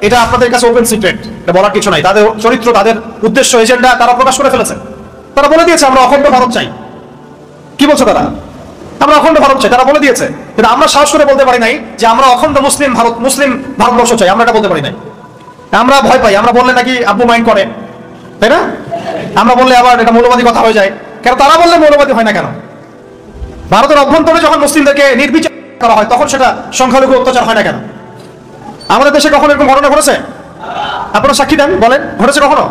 এটা আপনাদের কাছে ওপেন সিক্রেট, এটা বলার কিছু নাই। তাদের চরিত্র, তাদের উদ্দেশ্য, এজেন্ডা তারা প্রকাশ করে ফেলেছে। তারা বলে দিয়েছে আমরা অখণ্ড ভারত চাই। কি বলছে তারা? আমরা অখণ্ড ভারত চাই, তারা বলে দিয়েছে। কিন্তু আমরা সাহস করে বলতে পারি নাই যে আমরা অখণ্ড মুসলিম ভারতবর্ষ চাই, আমরা এটা বলতে পারি নাই। আমরা ভয় পাই, আমরা বললে নাকি আব্বু মাইন্ড করে, তাই না? আমরা বললে আবার এটা মৌলবাদী কথা হয়ে যায়। কেন তারা বললে মৌলবাদী হয় না কেন? ভারতের অভ্যন্তরে যখন মুসলিমদেরকে নির্বিচার করা হয় তখন সেটা সংখ্যালঘু অত্যাচার হয় না কেন? আমাদের দেশে কখনো এরকম ঘটনা ঘটেছে? আপনারা সাক্ষী দেন, বলেন ঘটেছে কখনো?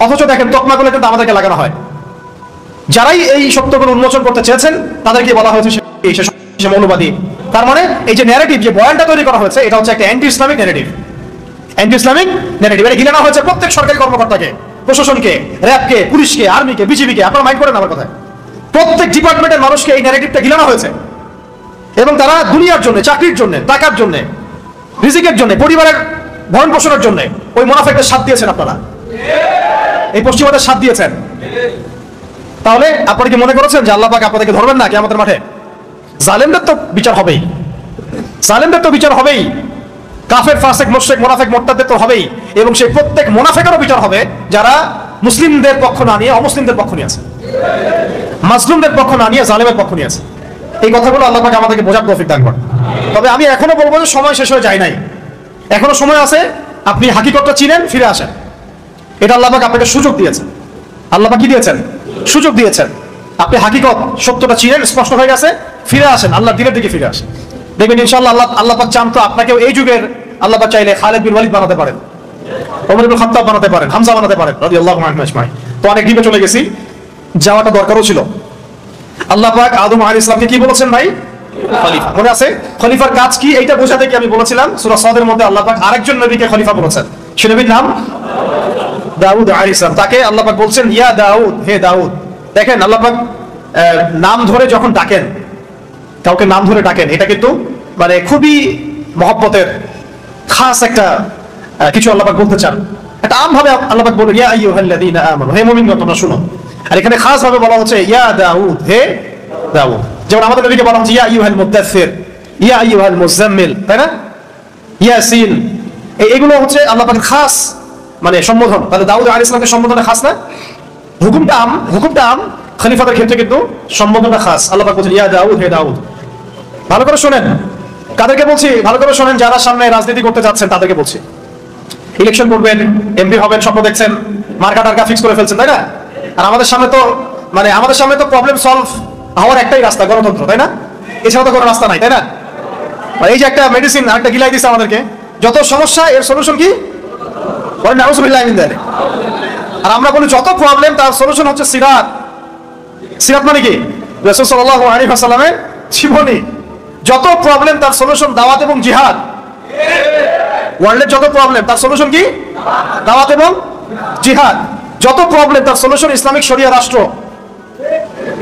অথচ দেখেন তকমাগুলো কিন্তু আমাদেরকে লাগানো হয়। যারাই এই সত্যগুলো উন্মোচন করতে চেয়েছেন তাদেরকে বলা হয়েছে সে মৌলবাদী। তার মানে এই যে ন্যারেটিভ, যে বয়ানটা তৈরি করা হয়েছে, এটা হচ্ছে একটা anti Islamic narrative. Anti Islamic narrative এটা গিলানো হয়েছে প্রত্যেক সরকারি কর্মকর্তাকে, প্রশাসনকে, র্যাবকে, পুলিশকে, আর্মিকে, বিজিবিকে। আপনারা মাইন্ড করেন আমার কথা? প্রত্যেক ডিপার্টমেন্টের মানুষকে এই ন্যারেটিভটা গিলানো হয়েছে এবং তারা দুনিয়ার জন্য, চাকরির জন্য, টাকার জন্য, রিজিকের জন্য, পরিবারের ভরণ পোষণের জন্য ওই মুনাফিকদের সাথ দিয়েছেন। আপনারা এই পশ্চিমাদের সাথ দিয়েছেন। তাহলে আপনারা কি মনে করেছেন যে আল্লাহ পাক আপনাদেরকে ধরবেন না কিয়ামতের মাঠে? জালেমদের তো বিচার হবেই, জালেমদের তো বিচার হবেই, কাফের, ফাসিক, মুশরিক, মুনাফিক, মুরতাদদের তো হবেই। এবং সেই প্রত্যেক মুনাফিকেরও বিচার হবে যারা মুসলিমদের পক্ষ না নিয়ে অমুসলিমদের পক্ষ নিয়ে আছে, মাজলুমদের পক্ষ না নিয়ে জালেমের পক্ষ নিয়ে আছে। এই কথাগুলো আল্লাহ পাক আমাদেরকে বোঝার তৌফিক দান করেন। তবে আমি এখনো বলবো যে সময় শেষ হয়ে যায় নাই, এখনো সময় আছে। আপনি হাকিকতটা চিনেন, ফিরে আসেন। এটা আল্লাহ পাক আপনাকে সুযোগ দিয়েছেন। আল্লাহ পাক কি দিয়েছেন? সুযোগ দিয়েছেন। আপনি হাকিকত, সত্যটা চিনেন, স্পষ্ট হয়ে গেছে, ফিরে আসেন, আল্লাহর দ্বীনের দিকে ফিরে আসেন। দেখবেন ইনশাআল্লাহ আল্লাহ পাক চান তো আপনাকেও এই যুগের আল্লাহ পাক চাইলে খালিদ বিন ওয়ালিদ বানাতে পারেন, ওমর ইবনে খাত্তাব বানাতে পারেন, হামজা বানাতে পারেন রাদিয়াল্লাহু আনহু আজমাইন। তো অনেক ডিপে চলে গেছি, যাওয়াটা দরকারও ছিল। আল্লাহ পাক আদম আলাইহিস সালামকে কি বলেছেন ভাই? খলিফা। মনে আছে খলিফার কাজ কি? এইটা বোঝাতে কি আমি বলেছিলাম সূরা সাদের মধ্যে আল্লাহ পাক আরেকজন নবীকে খলিফা বলেছেন। সে নবীর নাম দাউদ আলাইহিস সালাম। তাকে আল্লাহ পাক বলছেন ইয়া দাউদ, হে দাউদ। দেখেন আল্লাহ পাক নাম ধরে যখন ডাকেন, কাউকে নাম ধরে ডাকেন, এটা কিন্তু মানে খুবই মহব্বতের খাস একটা কিছু আল্লাহ পাক বলতে চান। এটা আমভাবে আল্লাহ পাক বলেন ইয়া আইয়ুহাল্লাযীনা আমানু, হে মুমিনগণ তোমরা শুনো। আর এখানে খাস ভাবে বলা হচ্ছে ইয়া দাউদ, হে দাউদ। যেমন আমাদের নবীকে বলা হচ্ছে ইয়া আইয়ুহাল মুদ্দাসসির, ইয়া আইয়ুহাল মুযাম্মিল, তাই না? ইয়াসিন, এগুলো হচ্ছে আল্লাহ পাকের খাস মানে সম্বোধন। তাহলে দাউদ আলাইহিস সালামকে সম্বোধনে খাস না? হুকুমটা আম, খলিফাদের ক্ষেত্রে কিন্তু সম্বোধনটা খাস। আল্লাহ পাক বলছেন ইয়া দাউদ, হে দাউদ। ভালো করে শোনেন, কাদেরকে বলছি ভালো করে শোনেন, যারা সামনে রাজনীতি করতে যাচ্ছেন তাদেরকে বলছি। ইলেকশন করবেন, এমপি হবেন, স্বপ্ন দেখছেন, মার্কা টার্কা ফিক্স করে ফেলছেন, তাই না? আর আমাদের সামনে তো প্রবলেম সলভ হওয়ার একটাই রাস্তা, গণতন্ত্র, তাই না? এছাড়া তো কোনো রাস্তা নাই, তাই না? এই যে একটা মেডিসিন আরেকটা গিলাই দিচ্ছে আমাদেরকে, যত সমস্যা এর সলিউশন কি? বলেন নাউযুবিল্লাহি মিন যালিক। আর আমরা বলি যত প্রবলেম তার সলিউশন হচ্ছে সিরাত। সিরাত মানে কি? রাসূল সাল্লাল্লাহু আলাইহি ওয়াসাল্লামের জীবনী। যত প্রবলেম তার সলিউশন দাওয়াত এবং জিহাদ। ওয়ার্ল্ডের যত প্রবলেম তার সলিউশন কি? দাওয়াত এবং জিহাদ। যত প্রবলেম তার সলিউশন ইসলামিক শরিয়া রাষ্ট্র।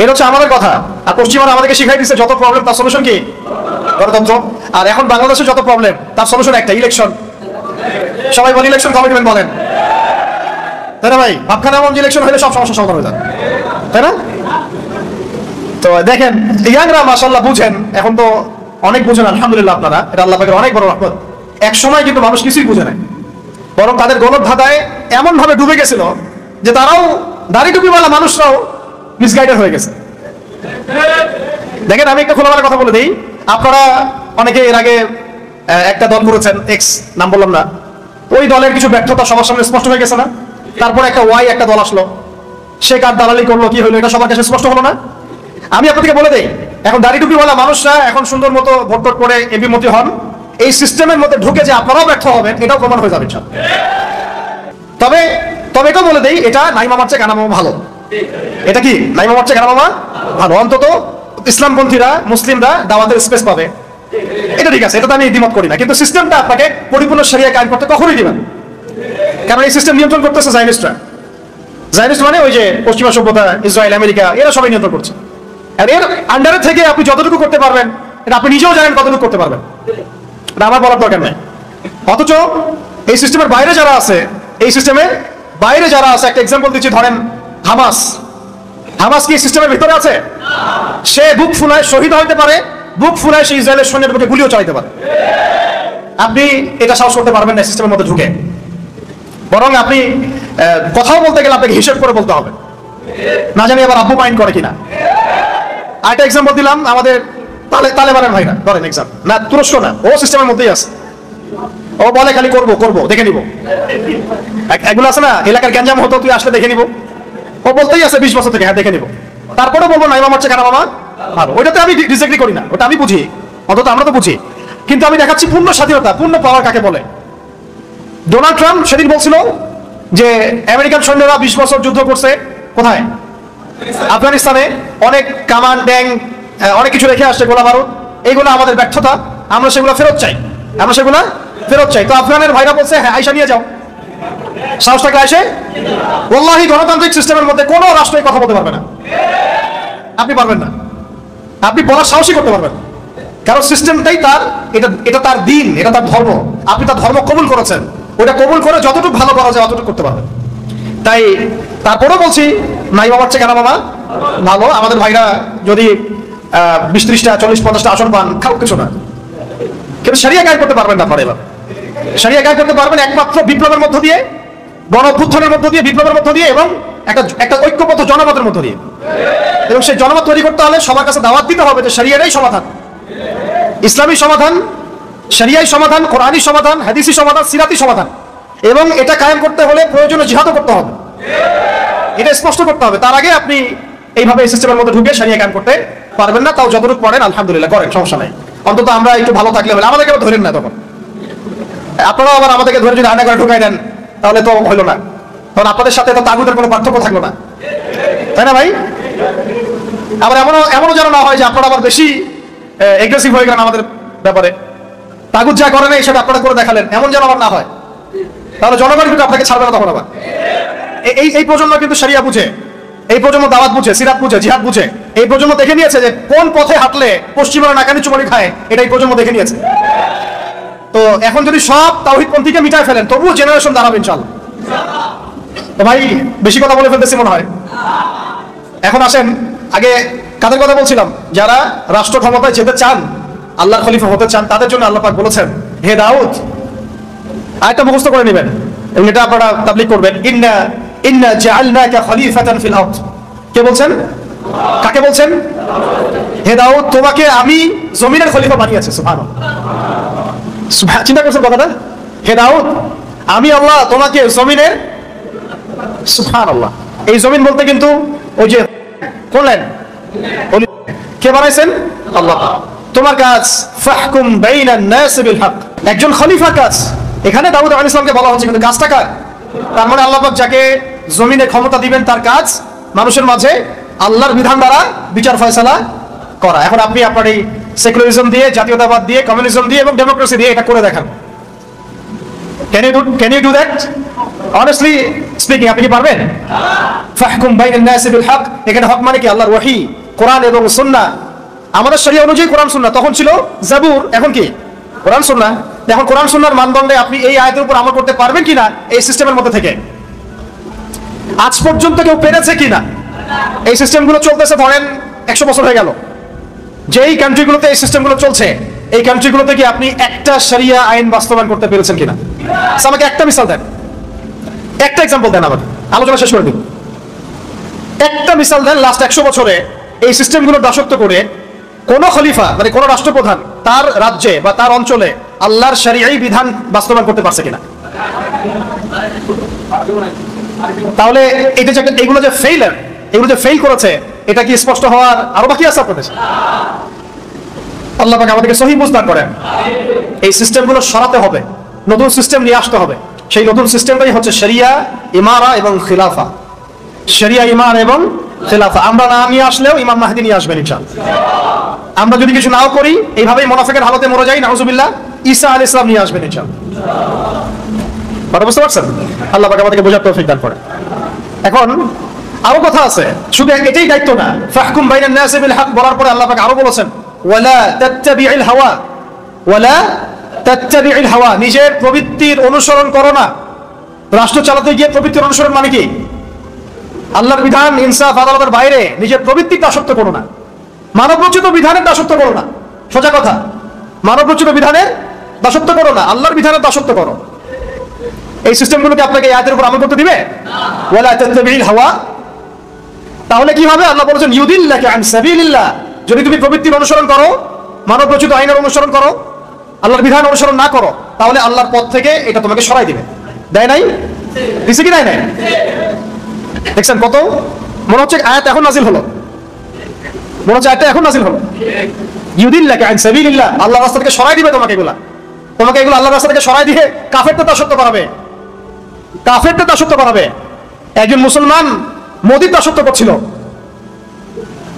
এটা হচ্ছে আমাদের কথা। আর পশ্চিমারা আমাদেরকে শিখাই দিচ্ছে যত প্রবলেম তার সলিউশন কি? গণতন্ত্র। আর এখন বাংলাদেশে যত প্রবলেম তার সলিউশন একটা, ইলেকশন। সবাই বলে ইলেকশন কবে দিবেন বলেন, তাই না ভাই? ভাবখানা এমন ইলেকশন হলে সব সমস্যা সমাধান হয়ে যায়, তাই না? তো দেখেন ইয়াংরা মাশাআল্লাহ বুঝেন, এখন তো অনেক বুঝেন আলহামদুলিল্লাহ আপনারা, এটা আল্লাহ পাকের অনেক বড় রহমত। এক সময় কিন্তু মানুষ কিছুই বুঝে নাই, বরং তাদের গলদ ধাঁধায় এমন ভাবে ডুবে গেছিল যে তারাও দাড়ি টুপিওয়ালা মানুষরাও মিসগাইডেড হয়ে গেছে। দেখেন আমি একটা খোলামেলা কথা বলে দিই, আপনারা অনেকে এর আগে একটা দল করেছেন, এক্স নাম বললাম না, ওই দলের কিছু ব্যর্থতা সবার সামনে স্পষ্ট হয়ে গেছে না? তারপরে একটা ওয়াই একটা দল আসলো, সে কার দালালি করলো, কি হলো, এটা সবার কাছে স্পষ্ট হলো না? আমি আপনাদেরকে বলে দেই, এখন দাড়ি টুপিওয়ালা মানুষরা এখন সুন্দর মতো ভোট করে এমপি মন্ত্রী হন, এই সিস্টেমের মধ্যে ঢুকে যে আপনারাও ব্যর্থ হবেন এটাও প্রমাণ হয়ে যাবে। তবে এটাও বলে দেই, এটা নাই মামার চেয়ে কানা মামা ভালো। এটা কি নাই মামার চেয়ে কানা মামা ভালো? অন্তত ইসলামপন্থীরা, মুসলিমরা দাওয়াতের স্পেস পাবে, এটা ঠিক আছে, এটা তো আমি দ্বিমত করি না। কিন্তু সিস্টেমটা আপনাকে পরিপূর্ণ শরিয়া কায়েম করতে কখনোই দিবেন, কারণ এই সিস্টেম নিয়ন্ত্রণ করতেছে জায়নিস্টরা। জায়নিস্ট মানে ওই যে পশ্চিমা সভ্যতা, ইসরায়েল, আমেরিকা, এরা সবাই নিয়ন্ত্রণ করছে। আর এর আন্ডারে থেকে আপনি যতটুকু করতে পারবেন এটা আপনি নিজেও জানেন কতটুকু করতে পারবেন, এটা আমার বলার দরকার নেই। অথচ এই সিস্টেমের বাইরে যারা আছে, এই সিস্টেমের বাইরে যারা আছে, একটা এক্সাম্পল দিচ্ছি, ধরেন হামাস কি সিস্টেমের ভিতরে আছে? সে বুক ফুলায় শহীদ হইতে পারে, বুক ফুলায় সে ইসরায়েলের সৈন্যের বুকে গুলিও চালাতে পারে। আপনি এটা সাহস করতে পারবেন না সিস্টেমের মধ্যে ঢুকে, বরং আপনি কথাও বলতে গেলে আপনাকে হিসেব করে বলতে হবে, না জানি আবার আব্বু মাইন্ড করে কিনা। আরেকটা এক্সাম্পল দিলাম, আমাদের তালেবানের ভাইরা ধরেন এক্সাম, না তুরস্ক না, ও সিস্টেমের মধ্যেই আছে, ও বলে খালি করবো করবো দেখে নিব। এগুলো আছে না, এলাকার গ্যাঞ্জাম হতো তুই আসলে দেখে নিব, ও বলতেই আছে 20 বছর থেকে হ্যাঁ দেখে নিব, তারপরে বলবো না ইমাম হচ্ছে কেন মামা ভালো। ওইটাতে আমি ডিসএগ্রি করি না, ওটা আমি বুঝি, অন্তত আমরা তো বুঝি। কিন্তু আমি দেখাচ্ছি পূর্ণ স্বাধীনতা, পূর্ণ পাওয়ার কাকে বলে। ডোনাল্ড ট্রাম্প সেদিন বলছিল যে আমেরিকান সৈন্যরা 20 বছর যুদ্ধ করছে কোথায়, আফগানিস্তানে, অনেক কামান ট্যাঙ্ক অনেক কিছু রেখে আসছে, গোলা বারুদ, এইগুলো আমাদের ব্যর্থতা, আমরা সেগুলো ফেরত চাই, আমরা সেগুলো ফেরত চাই। তো আফগানের ভাইরা বলছে হ্যাঁ আয়সা নিয়ে যাও, সাহস থাকলে আসে। ওয়াল্লাহি গণতান্ত্রিক সিস্টেমের মধ্যে কোনো রাষ্ট্র এই কথা বলতে পারবে না, আপনি পারবেন না, আপনি বলার সাহসই করতে পারবেন, কারণ সিস্টেমটাই তার, এটা তার দিন, এটা তার ধর্ম, আপনি তার ধর্ম কবুল করেছেন, ওটা কবুল করে যতটুকু ভালো করা যায় অতটুকু করতে পারবেন। তাই তারপরেও বলছি নাই বাবার চেয়ে কেন বাবা ভালো, আমাদের ভাইরা যদি 20-30টা 40-50টা আসন পান খাও কিছু না, কিন্তু শরিয়া কায়েম করতে পারবেন না। পরে এবার শরিয়া কায়েম করতে পারবেন একমাত্র বিপ্লবের মধ্য দিয়ে, গণ অভ্যুত্থানের মধ্য দিয়ে, বিপ্লবের মধ্য দিয়ে, এবং একটা ঐক্যবদ্ধ জনমতের মধ্য দিয়ে। এবং সেই জনমত তৈরি করতে হলে সবার কাছে দাওয়াত দিতে হবে যে শরিয়াটাই সমাধান, ইসলামী সমাধান, শরিয়াই সমাধান, কোরআনী সমাধান, হাদিসি সমাধান, সিরাতি সমাধান। এবং এটা কায়েম করতে হলে প্রয়োজনীয় জিহাদও করতে হবে, এটা স্পষ্ট করতে হবে। তার আগে আপনি এইভাবে এই সিস্টেমের মধ্যে ঢুকে শরিয়া কায়েম করতে পারবেন না। তাও যতটুকু পড়েন আলহামদুলিল্লাহ করেন, সমস্যা নাই, অন্তত আমরা একটু ভালো থাকলে হলে, আমাদেরকে ধরেন না তখন, আপনারাও আবার আমাদেরকে ধরে যদি আয়না করে ঢুকাই দেন তাহলে তো হইলো না, তখন আপনাদের সাথে তো তাগুতের কোনো পার্থক্য থাকলো না, তাই না ভাই? আবার এমনও যেন না হয় যে আপনারা আবার বেশি এগ্রেসিভ হয়ে গেলেন আমাদের ব্যাপারে, তাগুত যা করে না সেটা আপনারা করে দেখালেন, এমন যেন আবার না হয়, তাহলে জনগণ কিন্তু আপনাকে ছাড়বে না তখন। আবার এই প্রজন্ম কিন্তু শরিয়া বুঝে, এই প্রজন্ম দাওয়াত বুঝে, সিরাত বুঝে, জিহাদ বুঝে, এই প্রজন্ম দেখে নিয়েছে যে কোন পথে হাঁটলে পশ্চিমারা নাকানি চুমানি খায়, এটা এই প্রজন্ম দেখে নিয়েছে। তো এখন যদি সব তাওহীদপন্থীকে মিটায় ফেলেন তবুও জেনারেশন দাঁড়াবে ইনশাআল্লাহ। তো ভাই বেশি কথা বলে ফেলতেছি মনে হয়, এখন আসেন আগে কাদের কথা বলছিলাম, যারা রাষ্ট্র ক্ষমতায় যেতে চান, আল্লাহর খলিফা হতে চান, তাদের জন্য আল্লাহ পাক বলেছেন হে দাউদ, আয়াতটা মুখস্থ করে নেবেন এবং এটা আপনারা তাবলীগ করবেন, ইন্না জাআলনাকা খলিফাতান ফিল আরদ। কে বলছেন? কাকে বলছেন? হে দাউদ, তোমাকে আমি জমিনের খলিফা বানিয়েছি। সুবহানাল্লাহ, চিন্তা করছেন কথাটা? হে দাউদ, আমি আল্লাহ তোমাকে জমিনের, সুবহানাল্লাহ, এই জমিন বলতে কিন্তু ওই যে করলেন কে বানাইছেন? আল্লাহ। তোমার কাজ ফাহকুম বাইনান নাস বিল হক, একজন খলিফার কাজ। এখানে দাউদ আলাইহিস সালামকে বলা হচ্ছে, কিন্তু কাজটা কার? তার মানে আল্লাহ পাক যাকে জমিনে ক্ষমতা দিবেন তার কাজ মানুষের মাঝে আল্লাহর বিধান দ্বারা বিচার ফয়সালা করা। এখন আপনি আপনার এই সেকুলারিজম দিয়ে, জাতীয়তাবাদ দিয়ে, কমিউনিজম দিয়ে এবং ডেমোক্রেসি দিয়ে এটা করে দেখান। Can you do that? Honestly speaking আপনি কি পারবেন? ফাহকুম বাইনান নাস বিল হক, এখানে হক মানে কি? আল্লাহর ওহী, কোরআন এবং সুন্নাহ। আমাদের শরিয়া অনুযায়ী কোরআন সুন্নাহ, তখন ছিল জাবুর, এখন কি কোরআন সুন্নাহ। এখন কোরআন সুন্নাহর মানদণ্ডে আপনি এই আয়াতের উপর আমল করতে পারবেন কিনা এই সিস্টেমের মধ্যে থেকে? আজ পর্যন্ত কেউ পেরেছে কিনা? এই সিস্টেমগুলো চলতেছে ধরেন 100 বছর হয়ে গেল, যেই কান্ট্রিগুলোতে এই সিস্টেমগুলো চলছে, এই কান্ট্রিগুলোতে কি আপনি একটা শরিয়া আইন বাস্তবায়ন করতে পেরেছেন কিনা? আমাকে একটা মিসাল দেন, একটা এক্সাম্পল দেন, আমাকে আলোচনা শেষ করে দিন। একটা মিসাল দেন লাস্ট 100 বছরে এই সিস্টেমগুলো দাসত্ব করে কোন খলিফা মানে কোন রাষ্ট্রপ্রধান তার রাজ্যে বা তার অঞ্চলে আল্লাহর শরিয়াই বিধান বাস্তবায়ন করতে পারছে কিনা? তাহলে এটা যে এগুলো যে ফেইলার, এগুলো যে ফেল করেছে, এটা কি স্পষ্ট হওয়ার আরো বাকি আছে আপনাদের? আল্লাহ পাক আমাদেরকে সহিহ বুঝদান করেন। এই সিস্টেমগুলো সরাতে হবে, নতুন সিস্টেম নিয়ে আসতে হবে। সেই নতুন সিস্টেমটাই হচ্ছে শরিয়া, ইমারা এবং খিলাফা। শরিয়া, ইমারা এবং খিলাফা আমরা না নিয়ে আসলেও ইমাম মাহদী নিয়ে আসবেন ইনশাআল্লাহ। আমরা যদি কিছু নাও করি, এইভাবেই মুনাফিকের হালতে মরে যাই, নাউজুবিল্লাহ, ঈসা আলাইহিস সালাম নিয়ে আসবেন ইনশাআল্লাহ। কথা বুঝতে পারছেন? আল্লাহ পাক আমাদেরকে বোঝার তৌফিক দান করেন। এখন আরো কথা আছে, শুধু এটাই দায়িত্ব না। ফাহকুম বাইনান নাস বিল হক বলার পরে আল্লাহ পাক আরো বলেছেন ওয়ালা তাত্তাবিউল হাওয়া, ওয়ালা তাত্তাবিউল হাওয়া, নিজের প্রবৃত্তির অনুসরণ করো না। রাষ্ট্র চালাতে গিয়ে প্রবৃত্তির অনুসরণ মানে কি? আল্লাহর বিধান, ইনসাফ, আদালতের বাইরে নিজের প্রবৃত্তির দাসত্ব করো না, মানবরচিত বিধানের দাসত্ব করো না। সোজা কথা, মানবরচিত বিধানের দাসত্ব করো না, আল্লাহর বিধানের দাসত্ব করো। এই সিস্টেমগুলোকে আপনাকে এই আয়াতের উপর আমল করতে দিবে? ওয়ালা তাত্তাবিল হাওয়া। তাহলে কি হবে? আল্লাহ বলেছেন ইউদিল্লাকা আন সাবিলিল্লাহ, যদি তুমি প্রবৃত্তির অনুসরণ করো, মানব রচিত আইনের অনুসরণ করো, আল্লাহর বিধান অনুসরণ না করো, তাহলে আল্লাহর পথ থেকে এটা তোমাকে সরাই দিবে। দেয় নাই? দিছে কি দেয় নাই? দেখছেন কত মনে হচ্ছে আয়াত এখন নাজিল হলো, মনে হচ্ছে আয়াতটা এখন নাজিল হলো। ইউদিল্লাকা আন সাবিলিল্লাহ, আল্লাহর রাস্তা থেকে সরাই দিবে তোমাকে এগুলা, তোমাকে এগুলো আল্লাহর রাস্তা থেকে সরাই দিয়ে কাফেরদের দাসত্ব করাবে, কাফেরদের দাসত্ব করাবে। একজন মুসলমান মোদির দাসত্ব করছিল,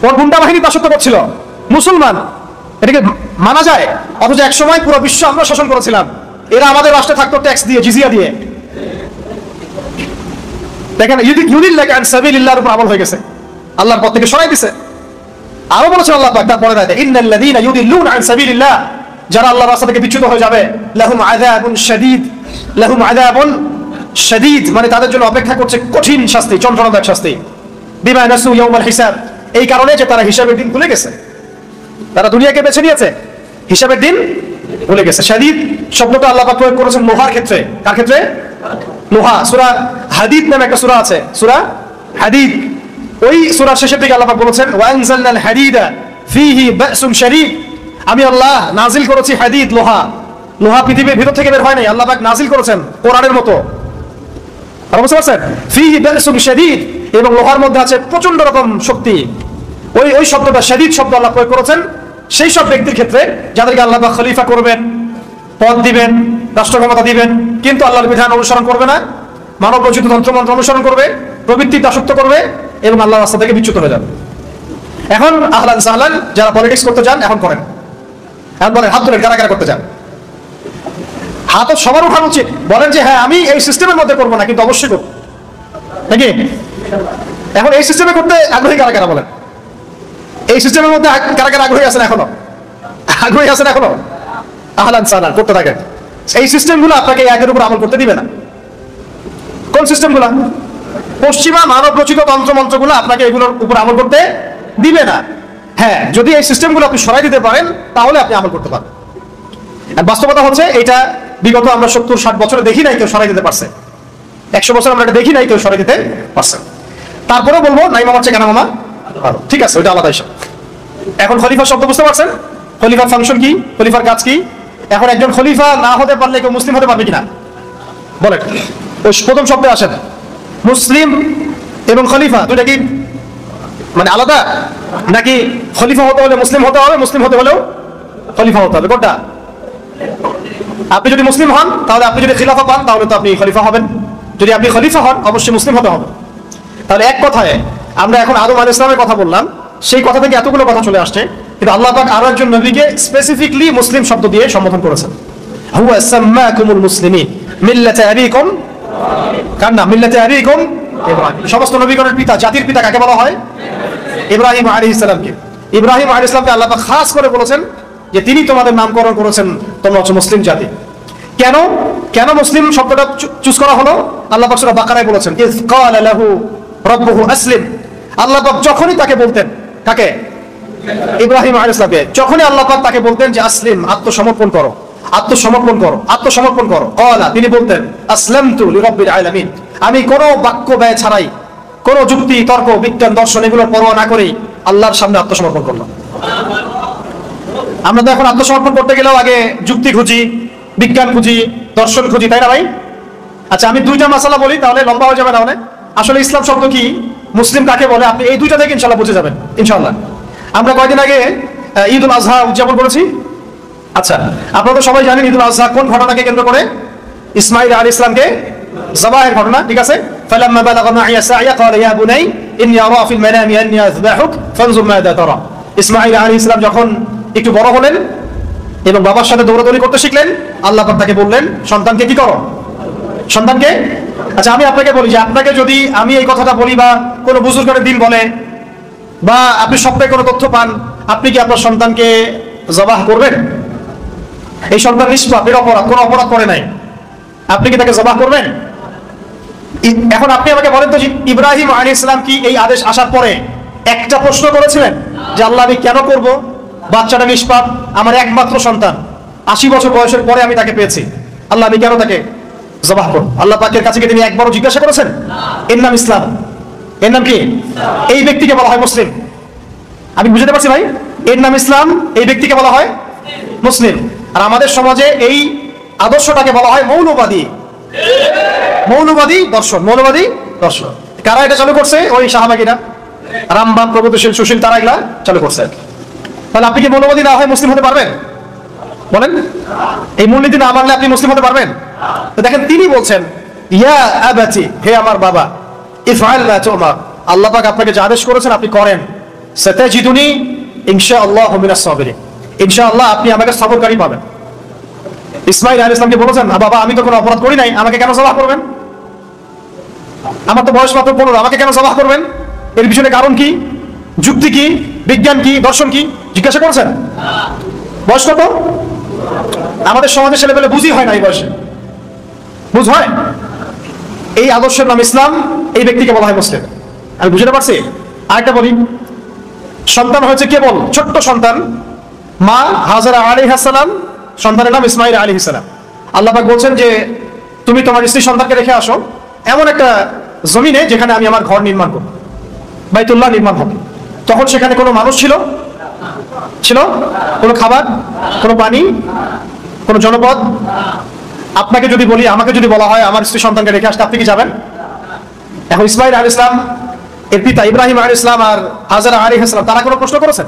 ওর গুন্ডা বাহিনী দাসত্ব করছিল, মুসলমান, এটাকে মানা যায়? অথচ এক সময় পুরো বিশ্ব আমরা শাসন করেছিলাম, এরা আমাদের রাষ্ট্রে থাকতো ট্যাক্স দিয়ে, জিজিয়া দিয়ে। দেখেন ইউদিল্লাকা আন সাবিলিল্লাহর উপর আমল হয়ে গেছে, আল্লাহর পথ থেকে সরাই দিছে। আরো বলেছেন আল্লাহ পাক তারপরে রাতে, ইন্নাল্লাযীনা ইউদিল্লুনা আন সাবিলিল্লাহ, যারা আল্লাহর রাস্তা থেকে বিচ্যুত হয়ে যাবে, লাহুম আযাবুন শাদীদ, লাহুম আযাবুন শাদীদ, মানে তাদের জন্য অপেক্ষা করছে কঠিন শাস্তি, যন্ত্রণাদায়ক শাস্তি। বিমা নাসু ইয়াউমাল হিসাব, এই কারণে যে তারা হিসাবের দিন ভুলে গেছে, তারা দুনিয়াকে বেছে নিয়েছে, হিসাবের দিন ভুলে গেছে। শাদীদ শব্দটা আল্লাহ পাক প্রয়োগ করেছেন লোহার ক্ষেত্রে। কার ক্ষেত্রে? লোহা। সূরা হাদীদ নামে একটা সূরা আছে, সূরা হাদীদ। ওই সূরার শেষের দিকে আল্লাহ পাক বলেছেন ওয়া আনজালনাল হাদীদা ফীহি বা'সুন শাদীদ, আমি আল্লাহ নাজিল করেছি হাদীদ, লোহা। লোহা পৃথিবীর ভিতর থেকে বের হয় নাই, আল্লাহ পাক নাজিল করেছেন কোরআনের মতো। আর বুঝতে পারছেন? ফীহি বা'সুন শাদীদ, এবং লোহার মধ্যে আছে প্রচন্ড রকম শক্তি। ওই শব্দটা শাদীদ শব্দ আল্লাহ প্রয়োগ করেছেন সেই সব ব্যক্তির ক্ষেত্রে যাদেরকে আল্লাহ পাক খলিফা করবেন, পদ দিবেন, রাষ্ট্র ক্ষমতা দিবেন, কিন্তু আল্লাহর বিধান অনুসরণ করবে না, মানব রচিত তন্ত্রমন্ত্র অনুসরণ করবে, প্রবৃত্তির দাসত্ব করবে এবং আল্লাহর রাস্তা থেকে বিচ্যুত হয়ে যাবে। এখন আহলান সাহলান, যারা পলিটিক্স করতে চান এখন করেন, এখন বলেন, হাত তুলেন কারা কারা করতে চান। হাত সবার উঠানো উচিত। বলেন যে হ্যাঁ আমি এই সিস্টেমের মধ্যে করবো না, কিন্তু অবশ্যই করবো, নাকি? এখন এই সিস্টেমে করতে আগ্রহী কারা কারা বলেন? এই সিস্টেমের মধ্যে কারা কারা আগ্রহী আছেন এখনো? আগ্রহী আছেন এখনো? আহলান সাহলান, করতে থাকেন। এই সিস্টেমগুলো আপনাকে একের উপর আমল করতে দিবে না। কোন সিস্টেমগুলো? পশ্চিমা মানব রচিত তন্ত্রমন্ত্রগুলো আপনাকে এগুলোর উপর আমল করতে দিবে না। হ্যাঁ, যদি এই সিস্টেমগুলো আপনি সরাই দিতে পারেন তাহলে আপনি আমল করতে পারেন। বাস্তবতা হচ্ছে এটা বিগত আমরা 70-60 বছরে দেখি নাই কেউ সরাই দিতে পারছে, 100 বছর আমরা এটা দেখি নাই কেউ সরাই দিতে পারছে। তারপরে বলবো নাই মামার চেয়ে কেন মামা ভালো, ঠিক আছে, ওইটা আলাদা হিসাব। এখন খলিফা শব্দ বুঝতে পারছেন? খলিফার ফাংশন কি, খলিফার কাজ কি? এখন একজন খলিফা না হতে পারলে কেউ মুসলিম হতে পারবে কিনা বলেন? ওই প্রথম শব্দে আসেন, মুসলিম এবং খলিফা দুইটা কি মানে আলাদা, নাকি খলিফা হতে হলে মুসলিম হতে হবে, মুসলিম হতে হলেও খলিফা হতে হবে? কোনটা? আপনি যদি মুসলিম হন তাহলে আপনি যদি খিলাফা পান তাহলে তো আপনি খলিফা হবেন, যদি আপনি খলিফা হন অবশ্যই মুসলিম হতে হবে। তাহলে এক কথায় আমরা এখন আদম আলাইহিস সালামের কথা বললাম, সেই কথা থেকে এতগুলো কথা চলে আসছে, কিন্তু আল্লাহ পাক আরো একজন নবীকে স্পেসিফিকলি মুসলিম শব্দ দিয়ে সম্বোধন করেছেন। হুয়া সাম্মাকুমুল মুসলিমিন মিল্লাতা আবিকুম, কার নাম? মিল্লাতা আবিকুম ইব্রাহিম। সমস্ত নবীগণের পিতা, জাতির পিতা কাকে বলা হয়? ইব্রাহিম আলাইহিস সালামকে। ইব্রাহিম আলাইহিস সালামকে আল্লাহ পাক খাস করে বলেছেন যে তিনি তোমাদের নামকরণ করেছেন, তোমরা হচ্ছে মুসলিম জাতি। কেন কেন মুসলিম শব্দটা চুজ করা হলো? আল্লাহ পাক সূরা বাকারায় বলেছেন ইয ক্বালা লাহু রাব্বুহু আসলিম। আল্লাহ পাক যখনই তাকে বলতেন, কাকে? ইব্রাহিম আলাইহিস সালামকে, যখনই আল্লাহ পাক তাকে বলতেন যে আসলিম, আত্মসমর্পণ করো, আত্মসমর্পণ করো, আত্মসমর্পণ করো, ক্বালা, তিনি বলতেন আসলামতু লিরাব্বিল আলামিন, আমি কোনো বাক্য ব্যয় ছাড়াই, কোনো যুক্তি তর্ক বিজ্ঞান দর্শন এগুলোর পরোয়া না করেই আল্লাহর সামনে আত্মসমর্পণ করলাম। আমরা তো এখন আত্মসমর্পণ করতে গেলেও আগে যুক্তি খুঁজি, বিজ্ঞান খুঁজি, দর্শন খুঁজি, তাই না ভাই? আচ্ছা, আমি দুইটা মাসালা বলি তাহলে লম্বা হয়ে যাবে না হলে। আসলে ইসলাম শব্দ কি, মুসলিম কাকে বলে, আপনি এই দুইটা থেকে ইনশাল্লাহ বুঝে যাবেন ইনশাল্লাহ। আমরা কয়েকদিন আগে ঈদ উল আজহা উদযাপন করেছি। আচ্ছা, আপনারা তো সবাই জানেন ঈদ উল আজহা কোন ঘটনাকে কেন্দ্র করে? ইসমাঈল আলাইহিস সালামকে জবাহের ঘটনা, ঠিক আছে? ফালাম্মা বালাগা মাইয়া সাইয়া ক্বালা ইয়া বুনাই ইন্নী আরা ফিল মানামি আন্নী আযবাহুক ফানজুর মাযা তারা। ইসমাঈল আলাইহিস সালাম যখন একটু বড় হলেন এবং বাবার সাথে দৌড়াদৌড়ি করতে শিখলেন, আল্লাহ পাক তাকে বললেন সন্তানকে কি করো? সন্তানকে। আচ্ছা, আমি আপনাকে বলি যে আপনাকে যদি আমি এই কথাটা বলি বা কোনো বুজুর্গের দিন বলে বা আপনি স্বপ্নে কোনো তথ্য পান, আপনি কি আপনার সন্তানকে জবাহ করবেন? এই সন্তান নিষ্পাপ, এর অপরাধ, কোনো অপরাধ করে নাই, আপনি কি তাকে জবাহ করবেন? এখন আপনি আমাকে বলেন তো, ইব্রাহিম আলাইহিস সালাম কি এই আদেশ আসার পরে একটা প্রশ্ন করেছিলেন যে আল্লাহ আমি কেন করব? বাচ্চাটা নিষ্পাপ, আমার একমাত্র সন্তান, 80 বছর বয়সের পরে আমি তাকে পেয়েছি, আল্লাহ আমি কেন তাকে জবাহ করব? আল্লাহ পাকের কাছে কি তিনি একবারও জিজ্ঞাসা করেছেন? এর নাম ইসলাম। এর নাম কি? এই ব্যক্তিকে বলা হয় মুসলিম। আমি বুঝতে পারছি ভাই? এর নাম ইসলাম, এই ব্যক্তিকে বলা হয় মুসলিম। আর আমাদের সমাজে এই আদর্শটাকে বলা হয় মৌলবাদী। মৌলবাদী দর্শন, মৌলবাদী দর্শন। কারা এটা চালু করছে? ওই শাহবাগীরা, রামবাম, প্রগতিশীল, সুশীল, তারা এগুলা চালু করছে। তাহলে আপনি কি মৌলবাদী না হয় মুসলিম হতে পারবেন? বলেন, এই মূলনীতি না মানলে আপনি মুসলিম হতে পারবেন? তো দেখেন তিনি বলছেন, ইয়া আবাতি, হে আমার বাবা, ইফআল মা তুমার, আল্লাহ পাক আপনাকে যা আদেশ করেছেন আপনি করেন। সাতাজিদুনি ইনশাআল্লাহু মিনাস সাবিরিন, ইনশাআল্লাহ আপনি আমাকে সবরকারী পাবেন। ইসমাঈল আলাইহিস সালামকে বলেছেন, বাবা আমি তো কোনো অপরাধ করি নাই, আমাকে কেন জবাহ করবেন? আমার তো বয়স মাত্র 15, আমাকে কেন জবাহ করবেন? এর পিছনে কারণ কি, যুক্তি কি, বিজ্ঞান কি, দর্শন কি জিজ্ঞাসা করেছেন? বয়স কত? আমাদের সমাজের ছেলেপেলে বুঝই হয় না এই বয়সে, বুঝ হয়? এই আদর্শের নাম ইসলাম, এই ব্যক্তিকে বলা হয় মুসলিম। আমি বুঝতে পারছি। আরেকটা বলি, সন্তান হয়েছে কেবল, ছোট্ট সন্তান, মা হাজরা আলাইহিস সালাম, সন্তানের নাম ইসমাঈল আলাইহিস সালাম। আল্লাহ পাক বলছেন যে তুমি তোমার স্ত্রী সন্তানকে রেখে আসো এমন একটা জমিনে যেখানে আমি আমার ঘর নির্মাণ করব, বাইতুল্লাহ নির্মাণ হবে। তখন সেখানে কোনো মানুষ ছিল? ছিল? কোনো খাবার, কোনো পানি, কোনো জনপদ? আপনাকে যদি বলি, আমাকে যদি বলা হয় আমার স্ত্রী সন্তানকে রেখে আসতে, আপনি কি যাবেন? এখন ইসমাঈল আলাইহিস সালাম এর পিতা ইব্রাহিম আলাইহিস সালাম আর হাজরা আলাইহিস সালাম তারা কোনো প্রশ্ন করেছেন?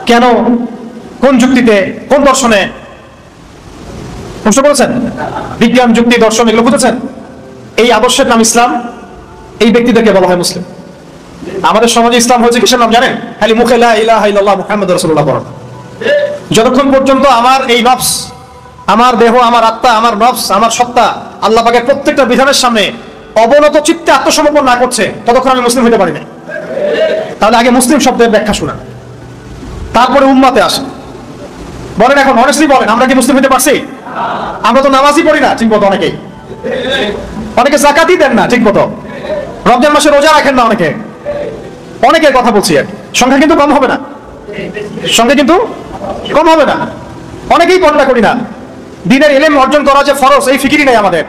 কেন, কোন যুক্তিতে, কোন দর্শনে প্রশ্ন করেছেন? বিজ্ঞান, যুক্তি, দর্শন এগুলো বুঝেছেন? এই আদর্শের নাম ইসলাম, এই ব্যক্তিদেরকে বলা হয় মুসলিম। আমাদের সমাজে ইসলাম হয়েছে কিসের নাম জানেন? খালি মুখে লা ইলাহা ইল্লাল্লাহ মুহাম্মাদুর রাসূলুল্লাহ বলেন। যতক্ষণ পর্যন্ত আমার এই নফস, আমার দেহ, আমার আত্মা, আমার নফস, আমার সত্তা আল্লাহ পাকের প্রত্যেকটা বিধানের সামনে অবনত চিত্তে আত্মসমর্পণ না করছে, ততক্ষণ আমি মুসলিম হতে পারি না। তাহলে আগে মুসলিম শব্দের ব্যাখ্যা শোনা, তারপরে উম্মাতে আসে। বলেন এখন অনেস্টলি বলেন, আমরা কি মুসলিম হতে পারছি? আমরা তো নামাজই পড়ি না ঠিক মতো, অনেকেই, অনেকে যাকাতই দেন না ঠিক মতো, রমজান মাসে রোজা রাখেন না অনেকে, অনেকের কথা বলছি, সংখ্যা কিন্তু কম হবে না, সংখ্যা কিন্তু কম হবে না। অনেকেই পড়া করি না, দ্বীনের ইলম অর্জন করা যে ফরজ এই ফিকিরই নাই আমাদের।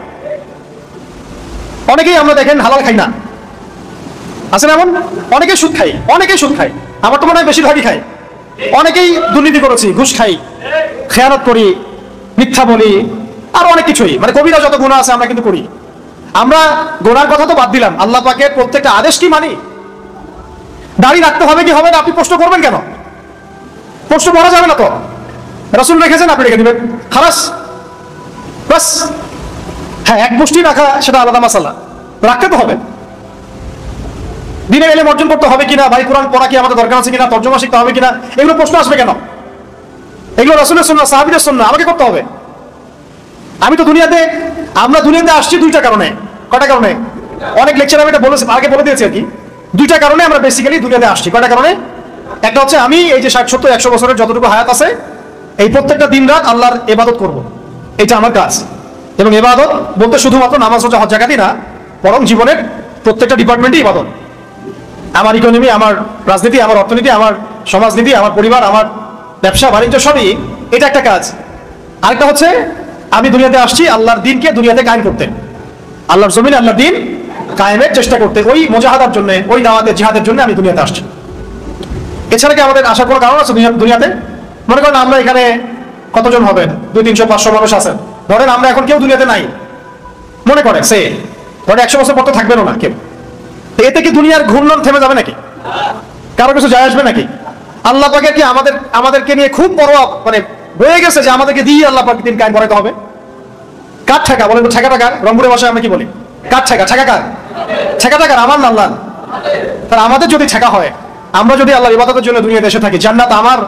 অনেকেই আমরা দেখেন হালাল খাই না, আছে না এমন? অনেকেই সুদ খাই, অনেকেই সুদ খাই, আমার তো মনে হয় বেশিরভাগই খাই। অনেকেই দুর্নীতি করেছি, ঘুষ খাই, খেয়ানত করি, মিথ্যা বলি, আর অনেক কিছুই, মানে কবিরা যত গুনাহ আছে আমরা কিন্তু করি। আমরা গোনার কথা তো বাদ দিলাম, আল্লাহ পাকের প্রত্যেকটা আদেশ কি মানি? দাড়ি রাখতে হবে কি হবে না আপনি প্রশ্ন করবেন কেন? প্রশ্ন করা যাবে না তো, রাসূল রেখেছেন আপনি রেখে দিবেন, খালাস, বাস। হ্যাঁ, এক মুষ্টি রাখা সেটা আলাদা মাসালা, রাখতে তো হবে। দ্বীনের ইলম অর্জন করতে হবে কিনা, ভাই কোরআন পড়া কি আমাদের দরকার আছে কিনা, তরজমা শিখতে হবে কিনা, এগুলো প্রশ্ন আসবে কেন? এগুলো রাসূলের সুন্নাহ, সাহাবীদের সুন্নাহ, আমাকে করতে হবে। আমি তো আমরা দুনিয়াতে আসছি দুইটা কারণে। কয়টা কারণে? অনেক লেকচার আমি এটা আগে বলে দিয়েছি আর কি। দুইটা কারণে আমরা বেসিক্যালি দুনিয়াতে আসছি। কয়টা কারণে? একটা হচ্ছে আমি এই যে 60, 70, 100 বছরের যতটুকু হায়াত আছে, এই প্রত্যেকটা দিন রাত আল্লাহর ইবাদত করব, এটা আমার কাজ। এবং ইবাদত বলতে শুধুমাত্র নামাজ, রোজা, হজ, যাকাতই না, বরং জীবনের প্রত্যেকটা ডিপার্টমেন্টই ইবাদত। আমার ইকোনমি, আমার রাজনীতি, আমার অর্থনীতি, আমার সমাজনীতি, আমার পরিবার, আমার ব্যবসা বাণিজ্য, সবই এটা একটা কাজ। আরেকটা হচ্ছে আমি দুনিয়াতে আসছি আল্লাহর দিনকে দুনিয়াতে কায়েম করতে, আল্লাহর জমিনে আল্লাহর দিন কায়েমের চেষ্টা করতে, ওই মুজাহাদার জন্য, ওই নাওয়াতের জিহাদের জন্য আমি দুনিয়াতে আসছি। এছাড়া কি আমাদের আসার কোনো কারণ আছে দুনিয়াতে? মনে করেন আমরা এখানে কতজন হবেন, 200, 300, 500 মানুষ আছেন, ধরেন আমরা এখন কেউ দুনিয়াতে নাই, মনে করে সে ধরেন 100 বছর পর তো থাকবেন না কেউ। এতে কি দুনিয়ার ঘূর্ণন থেমে যাবে নাকি? কারো কিছু যায় আসবে নাকি? আল্লাহ পাকের কি আমাদেরকে নিয়ে খুব বড় মানে হয়ে গেছে যে আমাদেরকে দিয়ে আল্লাহ পাক দিন কায়েম করাতে হবে? কার ঠেকা বলেন তো? ঠেকাটা কার? রংপুরের ভাষায় আমরা কি বলি? কার ঠেকা? ঠেকা কার? ঠেকাটা কার? আমার না আল্লাহ। তাহলে আমাদের যদি ঠেকা হয়, আমরা যদি আল্লাহর ইবাদতের জন্য দুনিয়াতে এসে থাকি, জান্নাত আমার,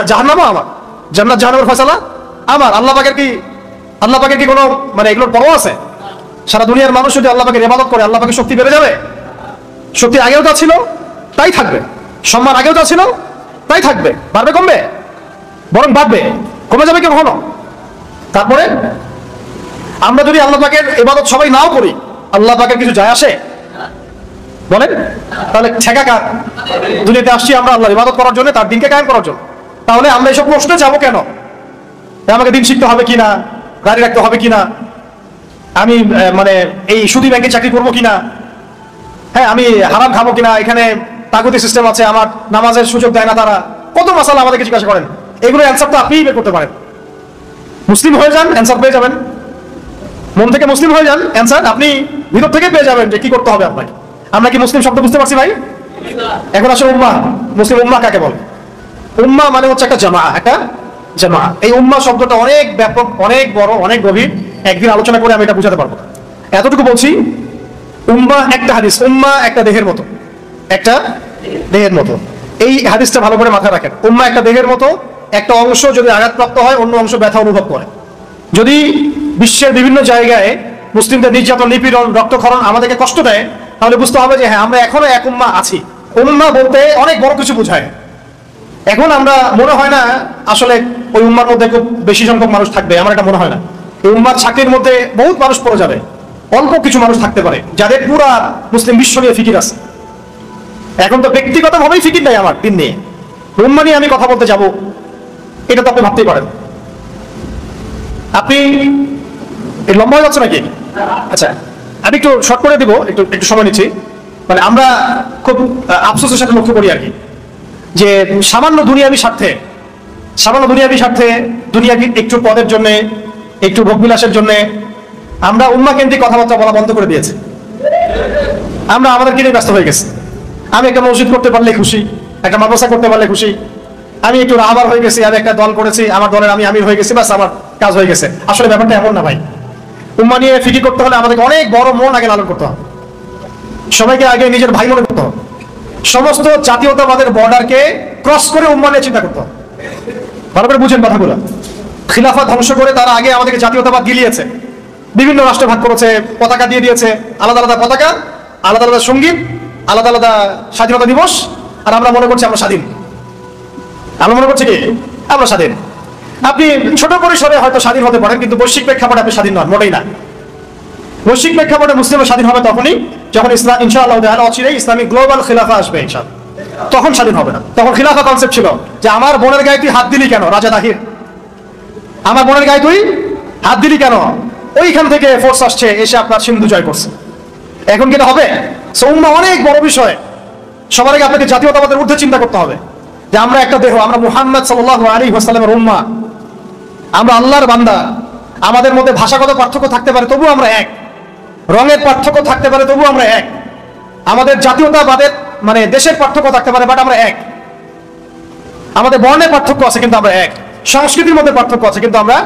জাহান্নামও আমার, জান্নাত জাহান্নামের ফয়সালা আমার। আল্লাহ পাকের কি কোনো মানে এগুলোর পরোয়া আছে? সারা দুনিয়ার মানুষ যদি আল্লাহ পাকের ইবাদত করে, আল্লাহ পাকের শক্তি বেড়ে যাবে? শক্তি আগেও যা ছিল তাই থাকবে, সম্মান আগেও যা ছিল তাই থাকবে, বাড়বে কমবে? বরং বাড়বে, কমে যাবে কি কখনো? তারপরে আমরা যদি আল্লাহ পাকের ইবাদত সবাই নাও করি, আল্লাহ পাকের কিছু যায় আসে? বলেন, তাহলে ঠেকা কার? দুনিয়াতে আসছি আমরা আল্লাহর ইবাদত করার জন্য, তার দিনকে কায়েম করার জন্য। তাহলে আমরা এসব প্রশ্নে যাবো কেন? আমাকে দিন শিখতে হবে কিনা, গাড়ি রাখতে হবে কিনা, আমি মানে এই সুদী ব্যাংকে চাকরি করবো কিনা, হ্যাঁ আমি হারাম খাবো কিনা, এখানে তাগুতি সিস্টেম আছে, আমার নামাজের সুযোগ দেয় না তারা, কত মাসালা আমাদেরকে জিজ্ঞাসা করেন। এগুলো অ্যান্সার তো আপনিই বের করতে পারেন। মুসলিম হয়ে যান, অ্যান্সার পেয়ে যাবেন। মন থেকে মুসলিম হয়ে যান, অ্যান্সার আপনি ভিতর থেকে পেয়ে যাবেন যে কি করতে হবে আপনাকে। আমরা কি মুসলিম শব্দ বুঝতে পারছি ভাই? এখন আসলে উম্মাহ, মুসলিম উম্মাহ কাকে বলে? উম্মাহ মানে হচ্ছে একটা জামা, একটা জামা। এই উম্মাহ শব্দটা অনেক ব্যাপক, অনেক বড়, অনেক গভীর। একদিন আলোচনা করে আমি এটা বোঝাতে পারবো। এতটুকু বলছি, উম্মাহ একটা হাদিস, উম্মাহ একটা দেহের মতো, একটা দেহের মতো। এই হাদিসটা ভালো করে মাথায় রাখেন। উম্মাহ একটা দেহের মতো, একটা অংশ যদি আঘাতপ্রাপ্ত হয় অন্য অংশ ব্যথা অনুভব করে। যদি বিশ্বের বিভিন্ন জায়গায় মুসলিমদের নির্যাতন, নিপীড়ন, রক্তক্ষরণ আমাদেরকে কষ্ট দেয়, তাহলে বুঝতে হবে যে হ্যাঁ আমরা এখনো এক উম্মাহ আছি। উম্মাহ বলতে অনেক বড় কিছু বোঝায়। এখন আমরা মনে হয় না আসলে ওই উম্মার মধ্যে খুব বেশি সংখ্যক মানুষ থাকবে, আমার এটা মনে হয় না। এই উম্মার ছাকরির মধ্যে বহুত মানুষ পড়ে যাবে, অল্প কিছু মানুষ থাকতে পারে যাদের পুরা মুসলিম বিশ্ব নিয়ে ফিকির আছে। এখন তো ব্যক্তিগতভাবেই ফিকির নাই আমার দিন নিয়ে, উম্মাহ নিয়ে আমি কথা বলতে যাব, এটা তো আপনি ভাবতেই পারেন। আপনি লম্বা হয়ে যাচ্ছে নাকি? আচ্ছা, আমি একটু শর্ট করে দিব, একটু সময় নিচ্ছি। মানে আমরা খুব আফসোসের সাথে লক্ষ্য করি আর কি, যে সামান্য দুনিয়াবি স্বার্থে, দুনিয়াকে একটু পদের জন্য, একটু ভোগবিলাসের জন্য আমরা উম্মাহ কেন্দ্রিক কথাবার্তা বলা বন্ধ করে দিয়েছি। আমরা আমাদেরকে নিয়ে ব্যস্ত হয়ে গেছি। আমি একটা মসজিদ করতে পারলে খুশি, একটা মাদ্রাসা করতে পারলে খুশি, আমি একটু রাহবার হয়ে গেছি, আমি একটা দল করেছি, আমার দলের আমি আমির হয়ে গেছি, বাস আমার কাজ হয়ে গেছে। আসলে ব্যাপারটা এমন না ভাই। উম্মাহ নিয়ে ফিকির করতে হলে আমাদেরকে অনেক বড় মন আগে লালন করতে হবে, সবাইকে আগে নিজের ভাই মনে করতে হবে, সমস্ত জাতীয়তাবাদের বর্ডারকে ক্রস করে উম্মাহ নিয়ে চিন্তা করতে হবে। ভালো করে বুঝেন কথাগুলো। খিলাফা ধ্বংস করে তারা আগে আমাদেরকে জাতীয়তাবাদ গিলিয়েছে, বিভিন্ন রাষ্ট্রে ভাগ করেছে, পতাকা দিয়ে দিয়েছে, আলাদা আলাদা পতাকা, আলাদা আলাদা সঙ্গীত, আলাদা আলাদা স্বাধীনতা দিবস, আর আমরা মনে করছি আমরা স্বাধীন। আমরা মনে করছি কি আমরা স্বাধীন। আপনি ছোট পরিসরে হয়তো স্বাধীন হতে পারেন, কিন্তু বৈশ্বিক প্রেক্ষাপটে আপনি স্বাধীন নন, মোটেই না। বৈশ্বিক প্রেক্ষাপটে মুসলিমরা স্বাধীন হবে তখনই যখন ইসলাম ইনশাআল্লাহ তাআলা অচিরেই ইসলামিক গ্লোবাল খিলাফা আসবে ইনশাআল্লাহ, তখন স্বাধীন হবে না। তখন খিলাফা কনসেপ্ট ছিল যে আমার বোনের গায়ে তুই হাত দিলি কেন রাজা তাহির, আমার বোনের গায়ে তুই হাত দিলি কেন, ওইখান থেকে ফোর্স আসছে এসে আপনার সিন্ধু জয় করছে। এখন কিনা হবে? উম্মাহ অনেক বড় বিষয়। সবার আগে আপনাকে জাতীয়তাবাদের ঊর্ধ্বে চিন্তা করতে হবে যে আমরা একটা দেহ, আমরা মুহাম্মদ সাল্লাল্লাহু আলাইহি ওয়াসাল্লামের উম্মাহ, আমরা আল্লাহর বান্দা। আমাদের মধ্যে ভাষাগত পার্থক্য থাকতে পারে, তবু আমরা এক। রঙের পার্থক্য থাকতে পারে, তবু আমরা এক। আমাদের জাতীয়তাবাদের মানে দেশের পার্থক্য থাকতে পারে, বাট আমরা এক। আমাদের বর্ণের পার্থক্য আছে, কিন্তু আমরা এক। সংস্কৃতির মধ্যে পার্থক্য আছে, কিন্তু আমরা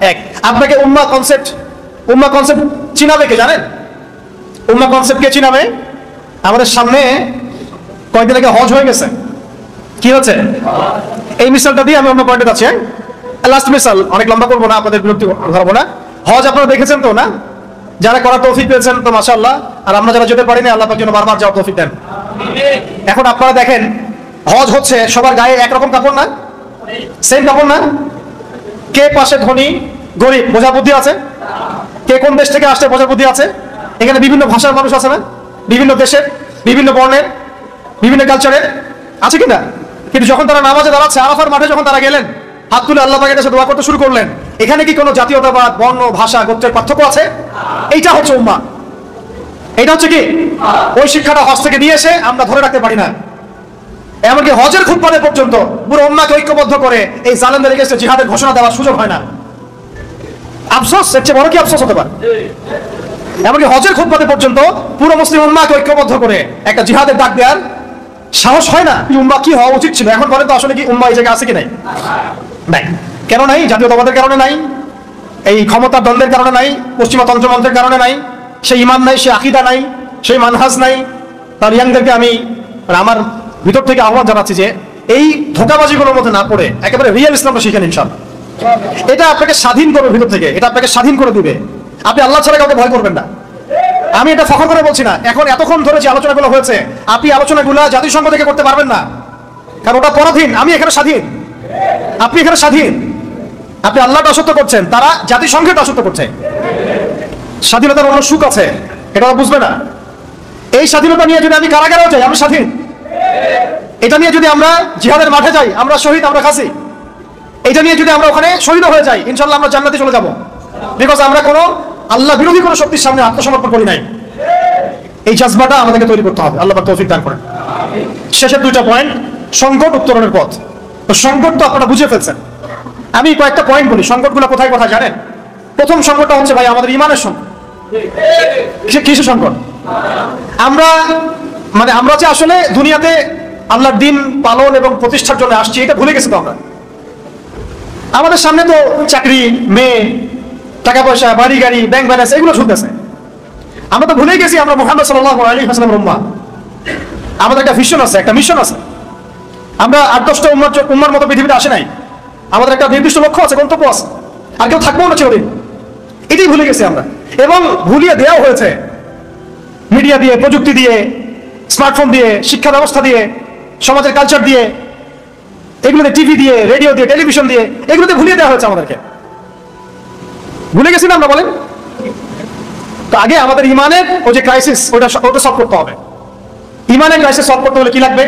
এক। আপনাকে উম্মাহ কনসেপ্ট চিনাবে কে জানেন? উম্মাহ কনসেপ্ট কে চিনাবে? আমাদের সামনে কয়েকদিন আগে হজ হয়ে গেছে। কি হচ্ছে? এই মিসালটা দিয়ে আমি অন্য পয়েন্টে যাচ্ছি। লাস্ট মিসাল, অনেক লম্বা করবো না, আপনাদের বিরক্তি ধরবো না। হজ আপনারা দেখেছেন তো না? যারা করার তৌফিক পেয়েছেন তো মাশাআল্লাহ, আর আমরা যারা যেতে পারিনি আল্লাহ পাক যেন বারবার যাওয়ার তৌফিক দেন। এখন আপনারা দেখেন, হজ হচ্ছে সবার গায়ে একরকম কাপড় না, সেম কাপড় না। কে পাশে ধনী গরিব বোঝার বুদ্ধি আছে? কে কোন দেশ থেকে আসছে বোঝার বুদ্ধি আছে? এখানে বিভিন্ন ভাষার মানুষ আছে না, বিভিন্ন দেশের, বিভিন্ন বর্ণের, বিভিন্ন কালচারের, আছে কিনা? কিন্তু যখন তারা নামাজে দাঁড়াচ্ছে, আরাফার মাঠে যখন তারা গেলেন, হাত তুলে আল্লাহ পাকের কাছে দোয়া করতে শুরু করলেন, এখানে কি কোনো জাতীয়তাবাদ, বর্ণ, ভাষা, গোত্রের পার্থক্য আছে? এইটা হচ্ছে উম্মাহ। এইটা হচ্ছে কি? ওই শিক্ষাটা হজ থেকে দিয়ে এসে আমরা ধরে রাখতে পারি না। এমনকি হজের খুতবাতে পর্যন্ত পুরো উম্মাহকে ঐক্যবদ্ধ করে এই জালেমদের এগেইনস্টে জিহাদের ঘোষণা দেওয়ার সুযোগ হয় না। আফসোস, এর চেয়ে বড় কি আফসোস হতে পারে? এমনকি হজের খুতবাতে পর্যন্ত পুরো মুসলিম উম্মাহকে ঐক্যবদ্ধ করে একটা জিহাদের ডাক দেওয়ার সাহস হয় না। উম্মাহ কি হওয়া উচিত ছিল? এখন বলেন তো আসলে কি উম্মাহ এই জায়গায় আছে কি নাই? নাই। কেন নাই? জাতীয়তাবাদের কারণে নাই, এই ক্ষমতার দ্বন্দ্বের কারণে নাই, পশ্চিমা তন্ত্রমন্ত্রের কারণে নাই, সেই ইমান নাই, সেই আকীদা নাই, সেই মানহাজ নাই। তার ইয়াংদেরকে আমি আমার ভিতর থেকে আহ্বান জানাচ্ছি যে এই ধোঁকাবাজিগুলোর মধ্যে না পড়ে একেবারে রিয়েল ইসলামটা শিখেন ইনশাআল্লাহ। এটা আপনাকে স্বাধীন করবে ভিতর থেকে, এটা আপনাকে স্বাধীন করে দিবে। আপনি আল্লাহ ছাড়া কাউকে ভয় করবেন না। আমি এটা ফখর করে বলছি না। এখন এতক্ষণ ধরে যে আলোচনাগুলো হয়েছে, আপনি আলোচনাগুলো জাতিসংঘ থেকে করতে পারবেন না, কারণ ওটা পরাধীন। আমি এখানে স্বাধীন, আপনি এখানে স্বাধীন। আপনি আল্লাহটা অসত্য করছেন, তারা জাতিসংঘের অসত্য করছে। স্বাধীনতার অন্য সুখ আছে, এটা বুঝবে না। এই স্বাধীনতা নিয়ে যদি আমি কারাগারেও যাই, আমি স্বাধীন। এটা নিয়ে যদি আমরা জিহাদের মাঠে যাই, আমরা শহীদ, আমরা খাসি। এটা নিয়ে যদি আমরা ওখানে শহীদ হয়ে যাই, ইনশাআল্লাহ আমরা জান্নাতে চলে যাব, বিকজ আমরা কোনো আল্লাহ বিরোধী কোনো শক্তির সামনে আত্মসমর্পণ করি নাই। এই জাজবাটা আমাদেরকে তৈরি করতে হবে। আল্লাহ পাক তৌফিক দান করেন। শেষের দুইটা পয়েন্ট, সংকট উত্তরণের পথ। তো সংকট তো আপনারা বুঝে ফেলছেন, আমি কয়েকটা পয়েন্ট বলি। সংকটগুলো কোথায় কোথায় জানেন? প্রথম সংকটটা হচ্ছে ভাই আমাদের ইমানের সংকট। কিসের সংকট? আমরা যে আসলে দুনিয়াতে আল্লাহর দিন পালন এবং প্রতিষ্ঠার জন্য আসছি, এটা ভুলে গেছি তো আমরা। আমাদের সামনে তো চাকরি, মেয়ে, টাকা পয়সা, বাড়ি গাড়ি, ব্যাংক ব্যালেন্স, এগুলো ঝুলতেছে। আমরা তো ভুলে গেছি আমরা মুহাম্মদ সাল্লাল্লাহু আলাইহি ওয়াসাল্লামের উম্মাহ। আমাদের একটা ভিশন আছে, একটা মিশন আছে। আমরা 8-10টা উম্মার মতো পৃথিবীতে আসে নাই। আমাদের একটা নির্দিষ্ট লক্ষ্য আছে, গন্তব্য আছে, আর কেউ থাকবো না চিরদিন। এটাই ভুলে গেছি আমরা, এবং ভুলিয়ে দেওয়া হয়েছে মিডিয়া দিয়ে, প্রযুক্তি দিয়ে, স্মার্টফোন দিয়ে, শিক্ষা ব্যবস্থা দিয়ে, সমাজের কালচার দিয়ে, এগুলোতে টিভি দিয়ে, রেডিও দিয়ে, টেলিভিশন দিয়ে, এগুলোতে ভুলিয়ে দেওয়া হয়েছে আমাদেরকে। ভুলে গেছি না আমরা, বলেন? তো আগে আমাদের ইমানের ওই যে ক্রাইসিস, ওটা সলভ করতে হবে। ইমানের ক্রাইসিস সলভ করতে হলে কি লাগবে?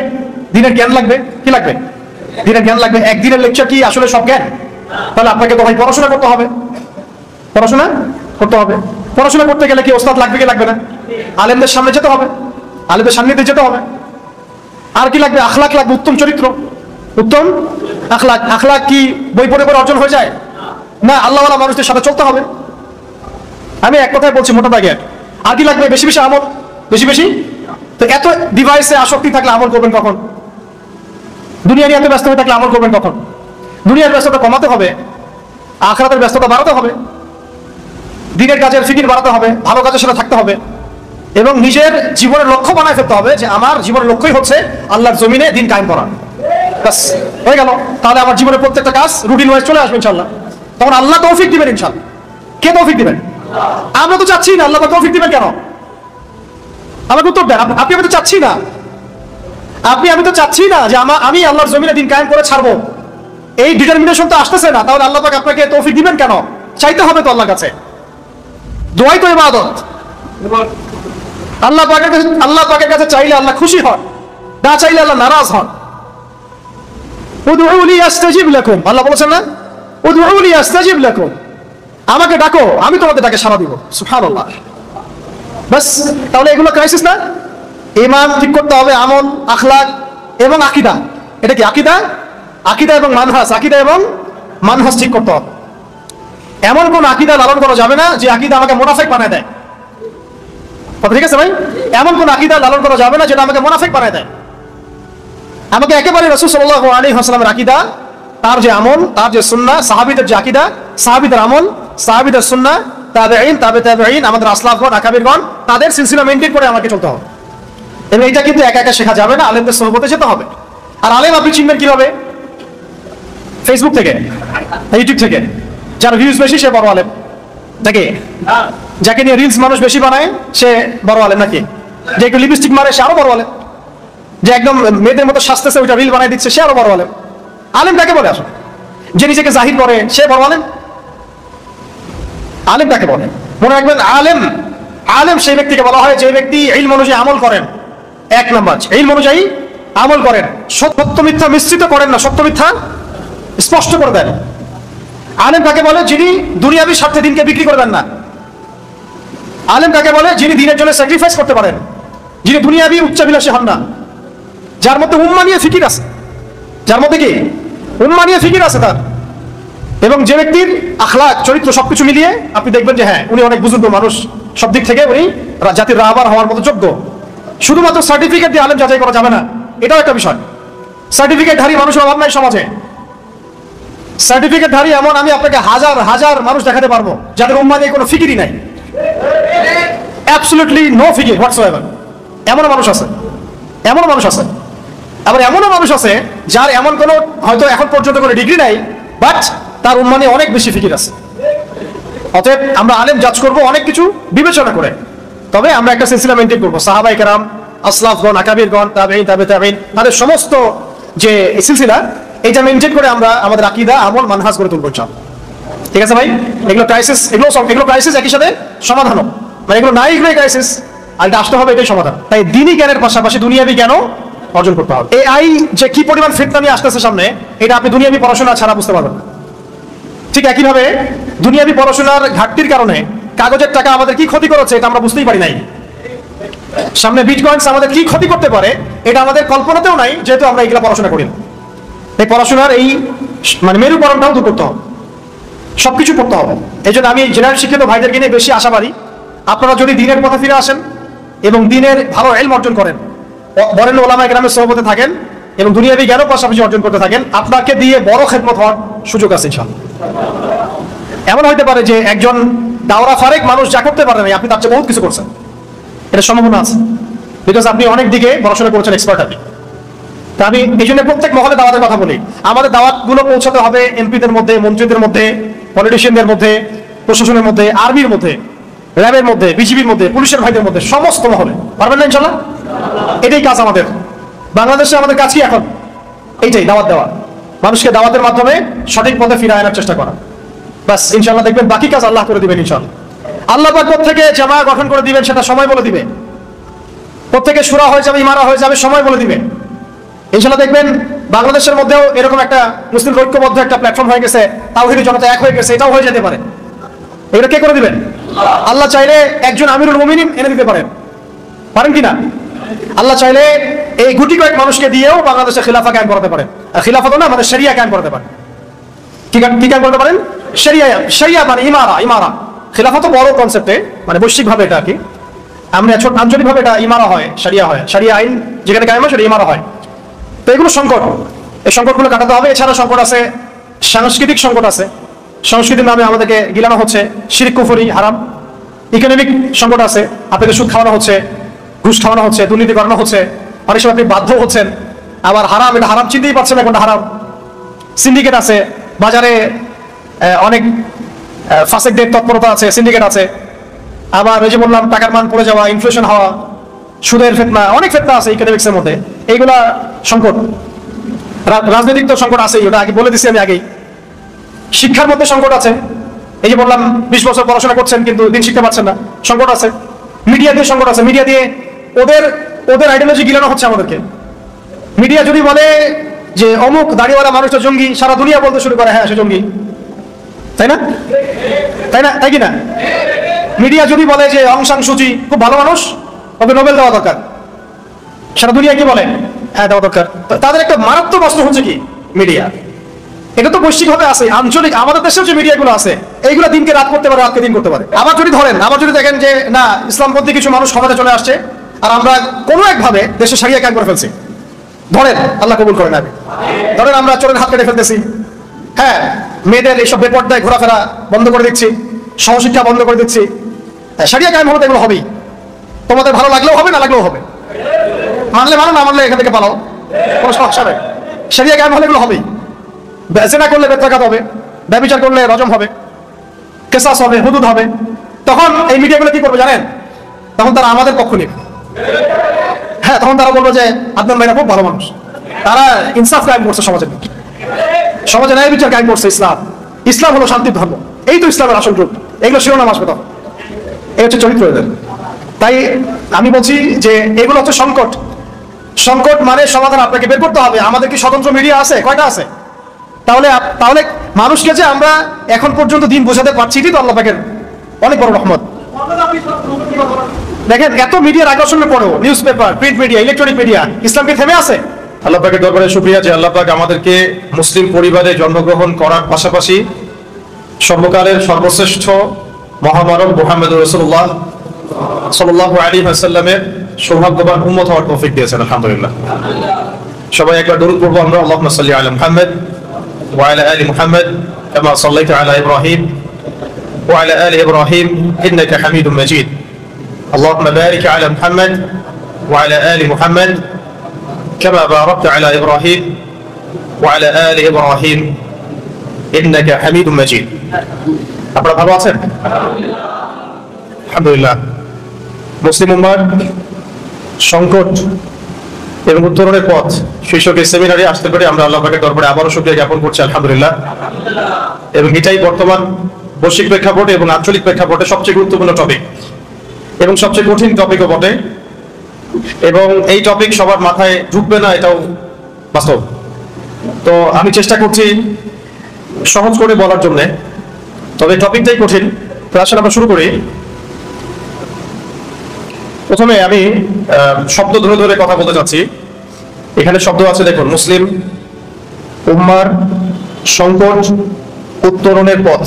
দিনের জ্ঞান লাগবে। কি লাগবে? দিনের জ্ঞান লাগবে। একদিনের লেকচার কি আসলে সব জ্ঞান? তাহলে আপনাকে তো ভাই পড়াশোনা করতে হবে। পড়াশোনা করতে হবে। পড়াশোনা করতে গেলে কি ওস্তাদ লাগবে কি লাগবে না? আলেমদের সামনে যেতে হবে, আলেমদের সান্নিধ্যে যেতে হবে। আর কি লাগবে? আখলাক লাগবে, উত্তম চরিত্র, উত্তম আখলাক। আখলাক কি বই পড়ে পড়ে অর্জন হয়ে যায় না? আল্লাহওয়ালা মানুষদের সাথে চলতে হবে। আমি এক কথায় বলছি মোটা দাগে। আর কি লাগবে? বেশি বেশি আমল, বেশি বেশি। তো এত ডিভাইসে আসক্তি থাকলে আমল করবেন কখন? দুনিয়া নিয়ে এত ব্যস্ত হয়ে থাকলে আমল করবেন কখন? দুনিয়ার ব্যস্ততা কমাতে হবে, আখিরাতের ব্যস্ততা বাড়াতে হবে, দিনের কাজের ফিকির বাড়াতে হবে, ভালো কাজের সাথে থাকতে হবে, এবং নিজের জীবনের লক্ষ্য বানায় ফেলতে হবে যে আমার জীবনের লক্ষ্যই হচ্ছে আল্লাহর জমিনে দিন কায়েম করা। বাস হয়ে গেল। তাহলে আমার জীবনের প্রত্যেকটা কাজ রুটিন ওয়াইজ চলে আসবে ইনশাআল্লাহ। তখন আল্লাহ তৌফিক দিবেন ইনশাআল্লাহ। কে তৌফিক দিবেন? আমরা তো চাচ্ছি না। আল্লাহ তৌফিক দিবেন কেন? আমাকে উত্তর দেন। আপনি আমি তো চাচ্ছি না। আমি তো চাচ্ছি না যে আমি আল্লাহর জমিনে দিন কায়েম করে ছাড়বো। এই ডিটারমিনেশন তো আসতেছে না। তাহলে আল্লাহ পাক আপনাকে তৌফিক দিবেন কেন? চাইতে হবে তো আল্লাহর কাছে। দোয়াই তো ইবাদত। আল্লাহ পাকের কাছে চাইলে আল্লাহ খুশি হন, না চাইলে আল্লাহ নারাজ হন। উদউনি আস্তাজিব লাকুম, আল্লাহ বলেছেন না? উদউনি আস্তাজিব লাকুম, আমাকে ডাকো আমি তোমাদের ডাকে সাড়া দিব। সুবহানাল্লাহ। বাস, তাহলে এগুলো ক্রাইসিস না? ঈমান ঠিক করতে হবে, আমল, আখলাক এবং আকীদা। এটা কি আকীদা? আকীদা এবং মানহাজ, আকীদা এবং মানহাজ ঠিক করতে হবে। এমন কোন আকীদা লালন করা যাবে না যে আকীদা আমাকে মুনাফিক বানায় দেয়। কথা ঠিক আছে ভাই? এমন কোন আকীদা লালন করা যাবে না যেটা আমাকে মুনাফিক বানায় দেয়। আমাকে একেবারে রাসূল সাল্লাল্লাহু আলাইহি ওয়াসাল্লামের আকীদা, তার যে আমল, তার যে সুন্নাহ, সাহাবীদের যে আকীদা, সাহাবীদের আমল, সাহাবীদের সুন্নাহ, তাবেঈন, তাবেঈন, আমাদের আসলাফগণ, আকাবিরগণ, তাদের সিলসিলা মেইনটেইন করে আমাকে চলতে হবে। এবং এটা কিন্তু একা একা শেখা যাবে না, আলেমদের সোহবতে যেতে হবে। আর আলেম আপনি চিনবেন কিভাবে? ফেসবুক থেকে, ইউটিউব থেকে। যার ভিউজ বেশি সে বড় আলেম নাকি? যাকে নিয়ে রিলস মানুষ বেশি বানায় সে বড় আলেম নাকি? যে একটু লিপস্টিক মারে সে আরো বড় আলেম। যে একদম মেয়েদের মতো সাজতেছে ওইটা রিল বানাই দিচ্ছে সে আরো বড় আলেম। আলেম কাকে বলে আসলে? যে নিজেকে জাহির করে সে বড় আলেম? আলেম কাকে বলে? মনে রাখবেন, আলেম সেই ব্যক্তিকে বলা হয় যে ব্যক্তি ইলম অনুযায়ী আমল করেন। এক নাম্বার, ইলম অনুযায়ী আমল করেন, সত্য মিথ্যা মিশ্রিত করেন না, সত্য মিথ্যা স্পষ্ট করে দেন। আলেম কাকে বলে? যিনি দুনিয়াবি স্বার্থে দিনকে বিক্রি করে দেন না। আলেম কাকে বলে? যিনি দিনের জন্য স্যাক্রিফাইস করতে পারেন, যিনি দুনিয়াবি উচ্চাভিলাষী হন না, যার মধ্যে উম্মাহ নিয়ে ফিকির আছে, যার মধ্যে কি উম্মাহ নিয়ে ফিকির আছে তার। এবং যে ব্যক্তির আখলাক, চরিত্র সবকিছু মিলিয়ে আপনি দেখবেন যে হ্যাঁ উনি অনেক বুজুর্গ মানুষ, সব দিক থেকে উনি জাতির রাহবার হওয়ার মতো যোগ্য। শুধুমাত্র সার্টিফিকেট দিয়ে আলেম যাচাই করা যাবে না, এটাও একটা বিষয়। সার্টিফিকেটধারী মানুষের অভাব নাই সমাজে। সার্টিফিকেটধারী এমন আমি আপনাকে হাজার হাজার মানুষ দেখাতে পারবো যাদের উম্মাহ নিয়ে কোনো ফিকিরই নাই, অ্যাবসলিউটলি নো ফিকির হোয়াটসোএভার। এমন মানুষ আছে, এমন মানুষ আছে। আবার এমনও মানুষ আছে যার এমন কোনো হয়তো এখন পর্যন্ত কোনো ডিগ্রি নাই, বাট তার উম্মাহ নিয়ে অনেক বেশি ফিকির আছে। অতএব আমরা আলেম জাজ করবো অনেক কিছু বিবেচনা করে, তবে আমরা একটা সিলসিলা মেইনটেইন করবো। সাহাবায়ে কেরাম, আসলাফগণ, আকাবিরগণ, তাবেঈন, তাবেঈন, তাদের সমস্ত যে সিলসিলা, এইটা মেইনটেইন করে আমরা আমাদের আকীদা, আমল, মানহাজ করে তুলবো ইনশাআল্লাহ। ঠিক আছে ভাই? এগুলো ক্রাইসিস, এগুলো ক্রাইসিস একই সাথে সমাধানও, মানে এগুলো নাই, এগুলোই ক্রাইসিস, আর এটা আসতে হবে, এটাই সমাধান। তাই দ্বীনি জ্ঞানের পাশাপাশি দুনিয়াবি জ্ঞানও অর্জন করতে হবে। এআই যে কি পরিমাণ ফিতনা নিয়ে আসতেছে সামনে, এটা আপনি দুনিয়াবি পড়াশোনা ছাড়া বুঝতে পারবেন না। ঠিক একইভাবে দুনিয়াবি পড়াশোনার ঘাটতির কারণে কাগজের টাকা আমাদের কি ক্ষতি করেছে এটা আমরা বুঝতেই পারি নাই। সামনে বিটকয়েন্স আমাদের কি ক্ষতি করতে পারে এটা আমাদের কল্পনাতেও নাই, যেহেতু আমরা এইগুলা পড়াশোনা করি না। এই পড়াশোনার এই মানে মেরুকরণটাও দূর করতে হবে, সবকিছু করতে হবে। এই জন্য আমি জেনারেল শিক্ষিত ভাইদেরকে নিয়ে বেশি আশাবাদী। আপনারা যদি দিনের পথে ফিরে আসেন এবং দিনের ভালো ইলম অর্জন করেন, বরেণ্য ওলামায়ে কেরামের সোহবতে থাকেন এবং দুনিয়াবি জ্ঞানও পাশাপাশি অর্জন করতে থাকেন, আপনাকে দিয়ে বড় খেদমত হওয়ার সুযোগ আছে ইনশাআল্লাহ। এমন হইতে পারে যে একজন দাওরা ফারেক মানুষ যা করতে পারে না, আপনি তার চেয়ে বহুত কিছু করছেন, এটা সম্ভাবনা আছে। বিকজ আপনি অনেক দিকে পড়াশোনা করেছেন, এক্সপার্ট আপনি। তা আমি এই জন্য প্রত্যেক মহলে দাওয়াতের কথা বলি। আমাদের দাওয়াতগুলো পৌঁছাতে হবে এমপিদের মধ্যে, মন্ত্রীদের মধ্যে, পলিটিশিয়ানদের মধ্যে, প্রশাসনের মধ্যে, আর্মির মধ্যে, র্যাবের মধ্যে, বিজিবির মধ্যে, পুলিশের ভাইদের মধ্যে, সমস্ত মহলে। পারবেন না ইনশাল্লাহ? এটাই কাজ আমাদের বাংলাদেশে। আমাদের কাজ কি এখন? এইটাই, দাওয়াত দেওয়া, মানুষকে দাওয়াতের মাধ্যমে সঠিক পথে ফিরে আনার চেষ্টা করা। বাস, ইনশাল্লাহ দেখবেন বাকি কাজ আল্লাহ করে দিবেন ইনশাল্লাহ। আল্লাহ পাক থেকে জামা গঠন করে দিবেন, সেটা সময় বলে দিবে। প্রত্যেকে শুরা হয়ে যাবে, ইমারা হয়ে যাবে, সময় বলে দিবে ইনশাল্লাহ। দেখবেন বাংলাদেশের মধ্যেও এরকম একটা মুসলিম ঐক্যবদ্ধ একটা প্ল্যাটফর্ম হয়ে গেছে, তাওহীদি জনতা এক হয়ে গেছে, এটাও হয়ে যেতে পারে। এটা কে করে দিবেন? আল্লাহ চাইলে একজন আমিরুল মুমিনিন এনে দিতে পারেন, পারেন কিনা? আল্লাহ চাইলে এই গুটি কয়েক মানুষকে দিয়েও বাংলাদেশে খিলাফা কায়েম করতে পারেন। আর খিলাফত না, মানে শরিয়া কায়েম করতে পারেন। কি কায়েম করতে পারেন? শরিয়া। শরিয়া মানে ইমারা। ইমারা খিলাফত বড় কনসেপ্টে, মানে বৈশ্বিক ভাবে এটা কি, আমরা ছোট আঞ্চলিক ভাবে এটা ইমারা হয়, শরিয়া হয়। শরিয়া আইন যেখানে কায়েম হয় সেটা ইমারা হয়। তো এগুলো সংকট, এই সংকটগুলো কাটাতে হবে। এছাড়া সংকট আছে, সাংস্কৃতিক সংকট আছে। সংস্কৃতির নামে আমাদেরকে গিলানো হচ্ছে, শিরক কুফরি হারাম। ইকোনমিক সংকট আছে, আপনাকে সুদ খাওয়ানো হচ্ছে, ঘুষ খাওয়ানো হচ্ছে, দুর্নীতি করানো হচ্ছে। অনেক সময় আপনি বাধ্য হচ্ছেন। আবার হারাম, এটা হারাম চিনতেই পারছেন না কোনটা হারাম। সিন্ডিকেট আছে বাজারে, অনেক ফাসেকদের তৎপরতা আছে, সিন্ডিকেট আছে। আবার ওই যে বললাম টাকার মান পড়ে যাওয়া, ইনফ্লেশন হওয়া, সুদের ফিতনা, অনেক ফিতনা আছে ইকোনমিক্সের মধ্যে। এইগুলা সংকট। রাজনৈতিক তো সংকট আছে, ওটা আগে বলে দিচ্ছি আমি আগেই। শিক্ষার মধ্যে সংকট আছে, এই যে বললাম 20 বছর পড়াশোনা করছেন কিন্তু দিন শিখতে পারছেন না, সংকট আছে। মিডিয়া দিয়ে সংকট আছে, মিডিয়া দিয়ে ওদের আইডিওলজি গিলানো হচ্ছে আমাদেরকে। মিডিয়া যদি বলে যে অমুক দাড়িওয়ালা মানুষটা জঙ্গি, সারা দুনিয়া বলতে শুরু করে হ্যাঁ সে জঙ্গি, তাই না? তাই না? তাই কিনা? মিডিয়া যদি বলে যে অং সান সু চি খুব ভালো মানুষ, ওকে নোবেল দেওয়া দরকার, সারা দুনিয়া কি বলে? হ্যাঁ দেওয়া দরকার। তাদের একটা মারাত্মক অস্ত্র হচ্ছে কি? মিডিয়া। এটা তো বৈশ্বিকভাবে আছে, আঞ্চলিক আমাদের দেশেও যে মিডিয়াগুলো আছে, এইগুলো দিনকে রাত করতে পারে, রাতকে দিন করতে পারে। আবার যদি ধরেন, আবার যদি দেখেন যে না ইসলামপন্থী কিছু মানুষ ক্ষমতা চলে আসছে আর আমরা কোনো একভাবে দেশে সারিয়া কায়েম করে ফেলছি, ধরেন আল্লাহ কবুল করেন, আমি ধরেন আমরা চোরের হাত কেটে ফেলতেছি, হ্যাঁ মেয়েদের এইসব বেপর্দায় ঘোরাফেরা বন্ধ করে দিচ্ছি, সহশিক্ষা বন্ধ করে দিচ্ছি, সারিয়া কায়েম হলে এগুলো হবেই। তোমাদের ভালো লাগলেও হবে, না লাগলেও হবে। মানলে মানো, না মানলে এখান থেকে পালাও, কোনো সমস্যা নেই। সারিয়া কায়েম হলে এগুলো হবেই। জেনা করলে বেত্রাঘাত হবে, ব্যভিচার করলে রজম হবে, কেসাস হবে, হুদুদ হবে। তখন এই মিডিয়াগুলো কি করবে জানেন? তখন তারা আমাদের পক্ষ নেবে। হ্যাঁ, তখন তারা বলবে যে আদনান ভাইরা খুব ভালো মানুষ, তারা ইনসাফ কায়েম করছে সমাজের, সমাজে ন্যায় বিচার কায়েম করছে। ইসলাম হলো শান্তির ধর্ম, এই তো ইসলামের আসল রূপ। এগুলো শিরোনাম আসবে তখন, এই হচ্ছে চরিত্র এদের। তাই আমি বলছি যে এগুলো হচ্ছে সংকট। সংকট মানে সমাধান আপনাকে বের করতে হবে। আমাদের কি স্বতন্ত্র মিডিয়া আছে? কয়টা আছে? তাহলে মানুষকে যে আমরা এখন পর্যন্ত দিন বোঝাতে পারছি, এটাই তো আল্লাহ পাকের অনেক বড় রহমত। দেখেন এত মিডিয়ার আকর্ষণের পরেও, news paper, print media, electronic media, ইসলামকে থেমে আছে। আল্লাহ পাকের দরবারে শুকরিয়া যে আল্লাহ পাক আমাদেরকে মুসলিম পরিবারে জন্মগ্রহণ করার পাশাপাশি সর্বকালের সর্বশ্রেষ্ঠ মহামানব মুহাম্মদুর রাসূলুল্লাহ সাল্লাল্লাহু আলাইহি ওয়াসাল্লামের সৌভাগ্যবান উম্মত হওয়ার তৌফিক দিয়েছেন, আলহামদুলিল্লাহ। সবাই একবার দরুদ পড়বো আমরা, আল্লাহুম্মা সাল্লি আলা মুহাম্মদ ওয়া আলা আলি মুহাম্মদ কামা সাল্লাইতা আলা ইব্রাহিম ওয়া আলা আলি ইব্রাহিম ইন্নাকা হামিদুম মাজিদ। اللهم بارك على محمد وعلى آل محمد كما باركت على إبراهيم وعلى آل إبراهيم إنك حميد مجيد. আপনারা ভালো আছেন? আলহামদুলিল্লাহ। মুসলিম উম্মাহর সংকট এবং উত্তরণের পথ শীর্ষক এই সেমিনারে আসতে পেরে আমরা আল্লাহ পাকের দরবারে আবারও শুকরিয়া জ্ঞাপন করছি, আলহামদুলিল্লাহ। এবং এটাই বর্তমান বৈশ্বিক প্রেক্ষাপটে এবং আঞ্চলিক প্রেক্ষাপটে সবচেয়ে গুরুত্বপূর্ণ টপিক এবং সবচেয়ে কঠিন টপিকও বটে। এবং এই টপিক সবার মাথায় ঢুকবে না, এটাও বাস্তব। তো আমি চেষ্টা করছি সহজ করে বলার জন্য, তবে টপিকটাই কঠিন। তো আসলে আমরা শুরু করি। প্রথমে আমি শব্দ ধরে ধরে কথা বলতে চাচ্ছি। এখানে শব্দ আছে, দেখুন, মুসলিম, উম্মার, সংকট, উত্তরণের পথ।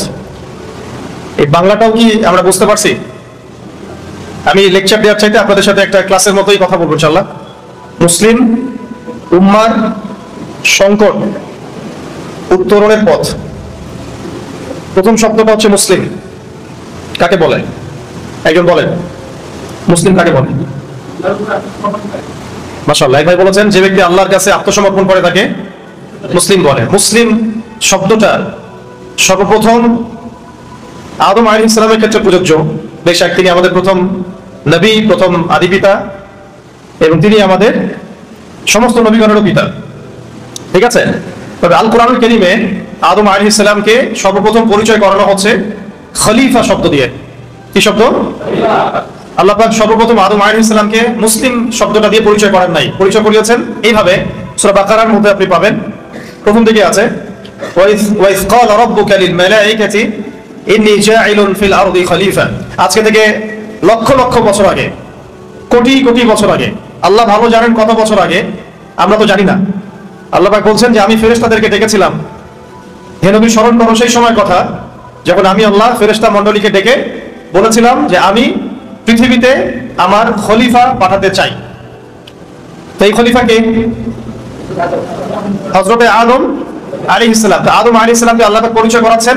এই বাংলাটাও কি আমরা বুঝতে পারছি? আমি লেকচার দেওয়ার চাইতে আপনাদের সাথে একটা ক্লাসের মতোই কথা বলবো ইনশাআল্লাহ। মুসলিম, উম্মার, সংকট, উত্তরণের পথ। প্রথম শব্দটা হচ্ছে মুসলিম। কাকে বলে? একজন বলেন, মুসলিম কাকে বলে? মাশাআল্লাহ, এক ভাই বলেছেন যে ব্যক্তি আল্লাহর কাছে আত্মসমর্পণ করে তাকে মুসলিম বলে। মুসলিম শব্দটা সর্বপ্রথম আদম আলাইহিস সালামের ক্ষেত্রে প্রযোজ্য। বেশক তিনি আমাদের প্রথম নবী, প্রথম আদি পিতা, এবং তিনি আমাদের সমস্ত নবীগণেরও পিতা। ঠিক আছে? তবে আল কোরআনুল কারীমে আদম আলাইহিস সালামকে সর্বপ্রথম পরিচয় করানো হচ্ছে খলিফা শব্দ দিয়ে। কি শব্দ? আল্লাহ পাক সর্বপ্রথম আদম আলাইহিস সালামকে মুসলিম শব্দটা দিয়ে পরিচয় করেন নাই, পরিচয় করিয়েছেন এইভাবে। সূরা বাকারার মধ্যে আপনি পাবেন, প্রথম দিকে আছে, ওয়াইজ ক্বালা রাব্বুকা লিল মালাইকাতি ইন্নী জাইলুন ফিল আরদি খলিফা। আজকে থেকে লক্ষ লক্ষ বছর আগে, কোটি কোটি বছর আগে, আল্লাহ ভালো জানেন কত বছর আগে, আমরা তো জানি না। আল্লাহ পাক বলছেন যে আমি ফেরেশতাদেরকে ডেকেছিলাম। হে নবী, স্মরণ করো সেই সময় কথা যখন আমি আল্লাহ ফেরেশতা মণ্ডলীকে ডেকে বলেছিলাম যে আমি পৃথিবীতে আমার খলিফা পাঠাতে চাই। তো এই খলিফাকে হযরতে আদম আলাইহিস সালাম, তো আদম আলাইহিস সালামকে আল্লাহ পাক পরিচয় করাচ্ছেন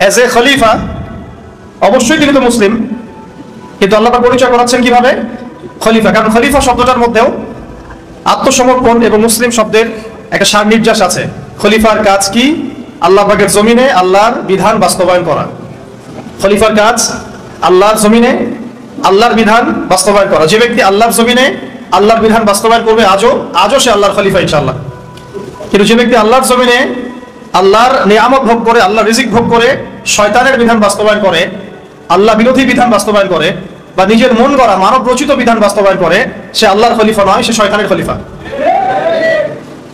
এজ এ খলিফা। অবশ্যই তিনি তো মুসলিম, কিন্তু আল্লাহ পাক পরিচয় করাচ্ছেন কিভাবে? খলিফা। কারণ খলিফা শব্দটার মধ্যেও আত্মসমর্পণ এবং মুসলিম শব্দের একটা সার নির্যাস আছে। খলিফার কাজ কি? আল্লাহ পাকের জমিনে আল্লাহর বিধান বাস্তবায়ন করা। খলিফার কাজ আল্লাহর জমিনে আল্লাহর বিধান বাস্তবায়ন করা। যে ব্যক্তি আল্লাহর জমিনে আল্লাহর বিধান বাস্তবায়ন করবে আজও সে আল্লাহর খলিফা ইনশাআল্লাহ। কিন্তু যে ব্যক্তি আল্লাহর জমিনে আল্লাহর নিয়ামত ভোগ করে, আল্লাহর রিজিক ভোগ করে, শয়তানের বিধান বাস্তবায়ন করে, আল্লাহ বিরোধী বিধান বাস্তবায়ন করে, বা নিজের মন গড়া মানব রচিত বিধান বাস্তবায়ন করে, সে আল্লাহর খলিফা নয়, সে শয়তানের খলিফা।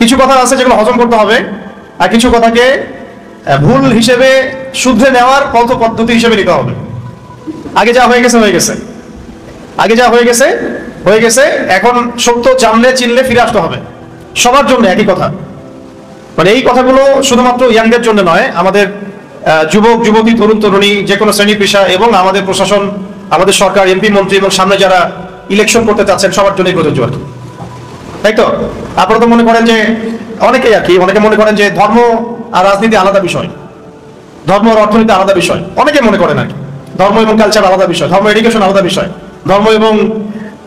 কিছু কথা আছে যেগুলো হজম করতে হবে, আর কিছু কথাকে ভুল হিসেবে শুধরে নেওয়ার পদ্ধতি হিসেবে নিতে হবে। আগে যা হয়ে গেছে হয়ে গেছে, আগে যা হয়ে গেছে হয়ে গেছে। এখন সত্য জানলে চিনলে ফিরে আসতে হবে। সবার জন্য একই কথা। মানে এই কথাগুলো শুধুমাত্র ইয়াংদের জন্য নয়, আমাদের যুবক যুবতী, তরুণ তরুণী, যে কোনো শ্রেণী পেশা, এবং আমাদের প্রশাসন, আমাদের সরকার, এমপি মন্ত্রী, এবং সামনে যারা ইলেকশন করতে চাচ্ছেন সবার জন্যই প্রযোজ্য আর কি। তাই তো? আপনারা তো মনে করেন যে, অনেকেই আর কি, অনেকে মনে করেন যে ধর্ম আর রাজনীতি আলাদা বিষয়, ধর্ম আর অর্থনীতি আলাদা বিষয়। অনেকে মনে করেন আর কি ধর্ম এবং কালচার আলাদা বিষয়, ধর্ম এডুকেশন আলাদা বিষয়, ধর্ম এবং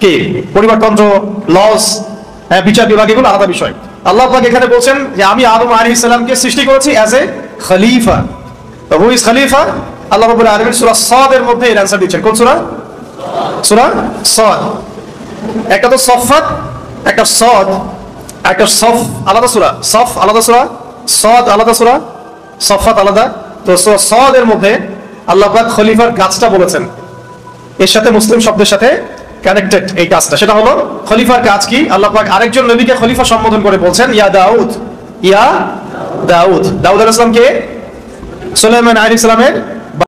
কি পরিবারতন্ত্র, লস, বিচার বিভাগ, এগুলো আলাদা বিষয়। আল্লাহ পাক এখানে বলছেন যে আমি আদম আলাইহিস সালামকে সৃষ্টি করেছি as a Khalifa. Who is খলিফা? আল্লাহ রাব্বুল আলামিন সূরা সাদ এর মধ্যে এর অ্যানসার দিচ্ছেন। কোন সূরা? সূরা সাদ। একটা তো সফাত, একটা সাদ, একটা সফ আলাদা সূরা, সফ আলাদা সূরা, সাদ আলাদা সূরা, সফাত আলাদা। তো সূরা সাদ এর মধ্যে আল্লাহ পাক খলিফার কাজটা বলেছেন, এর সাথে মুসলিম শব্দের সাথে কানেক্টেড এই কাজটা। সেটা হলো খলিফার কাজ কি? আল্লাহ পাক আরেকজন নবীকে খলিফা সম্বোধন করে বলছেন ইয়া দাউদ, ইয়া দাউদ। দাউদ আলাইহিস সালাম কে? সুলাইমান আলাইহিস সালামের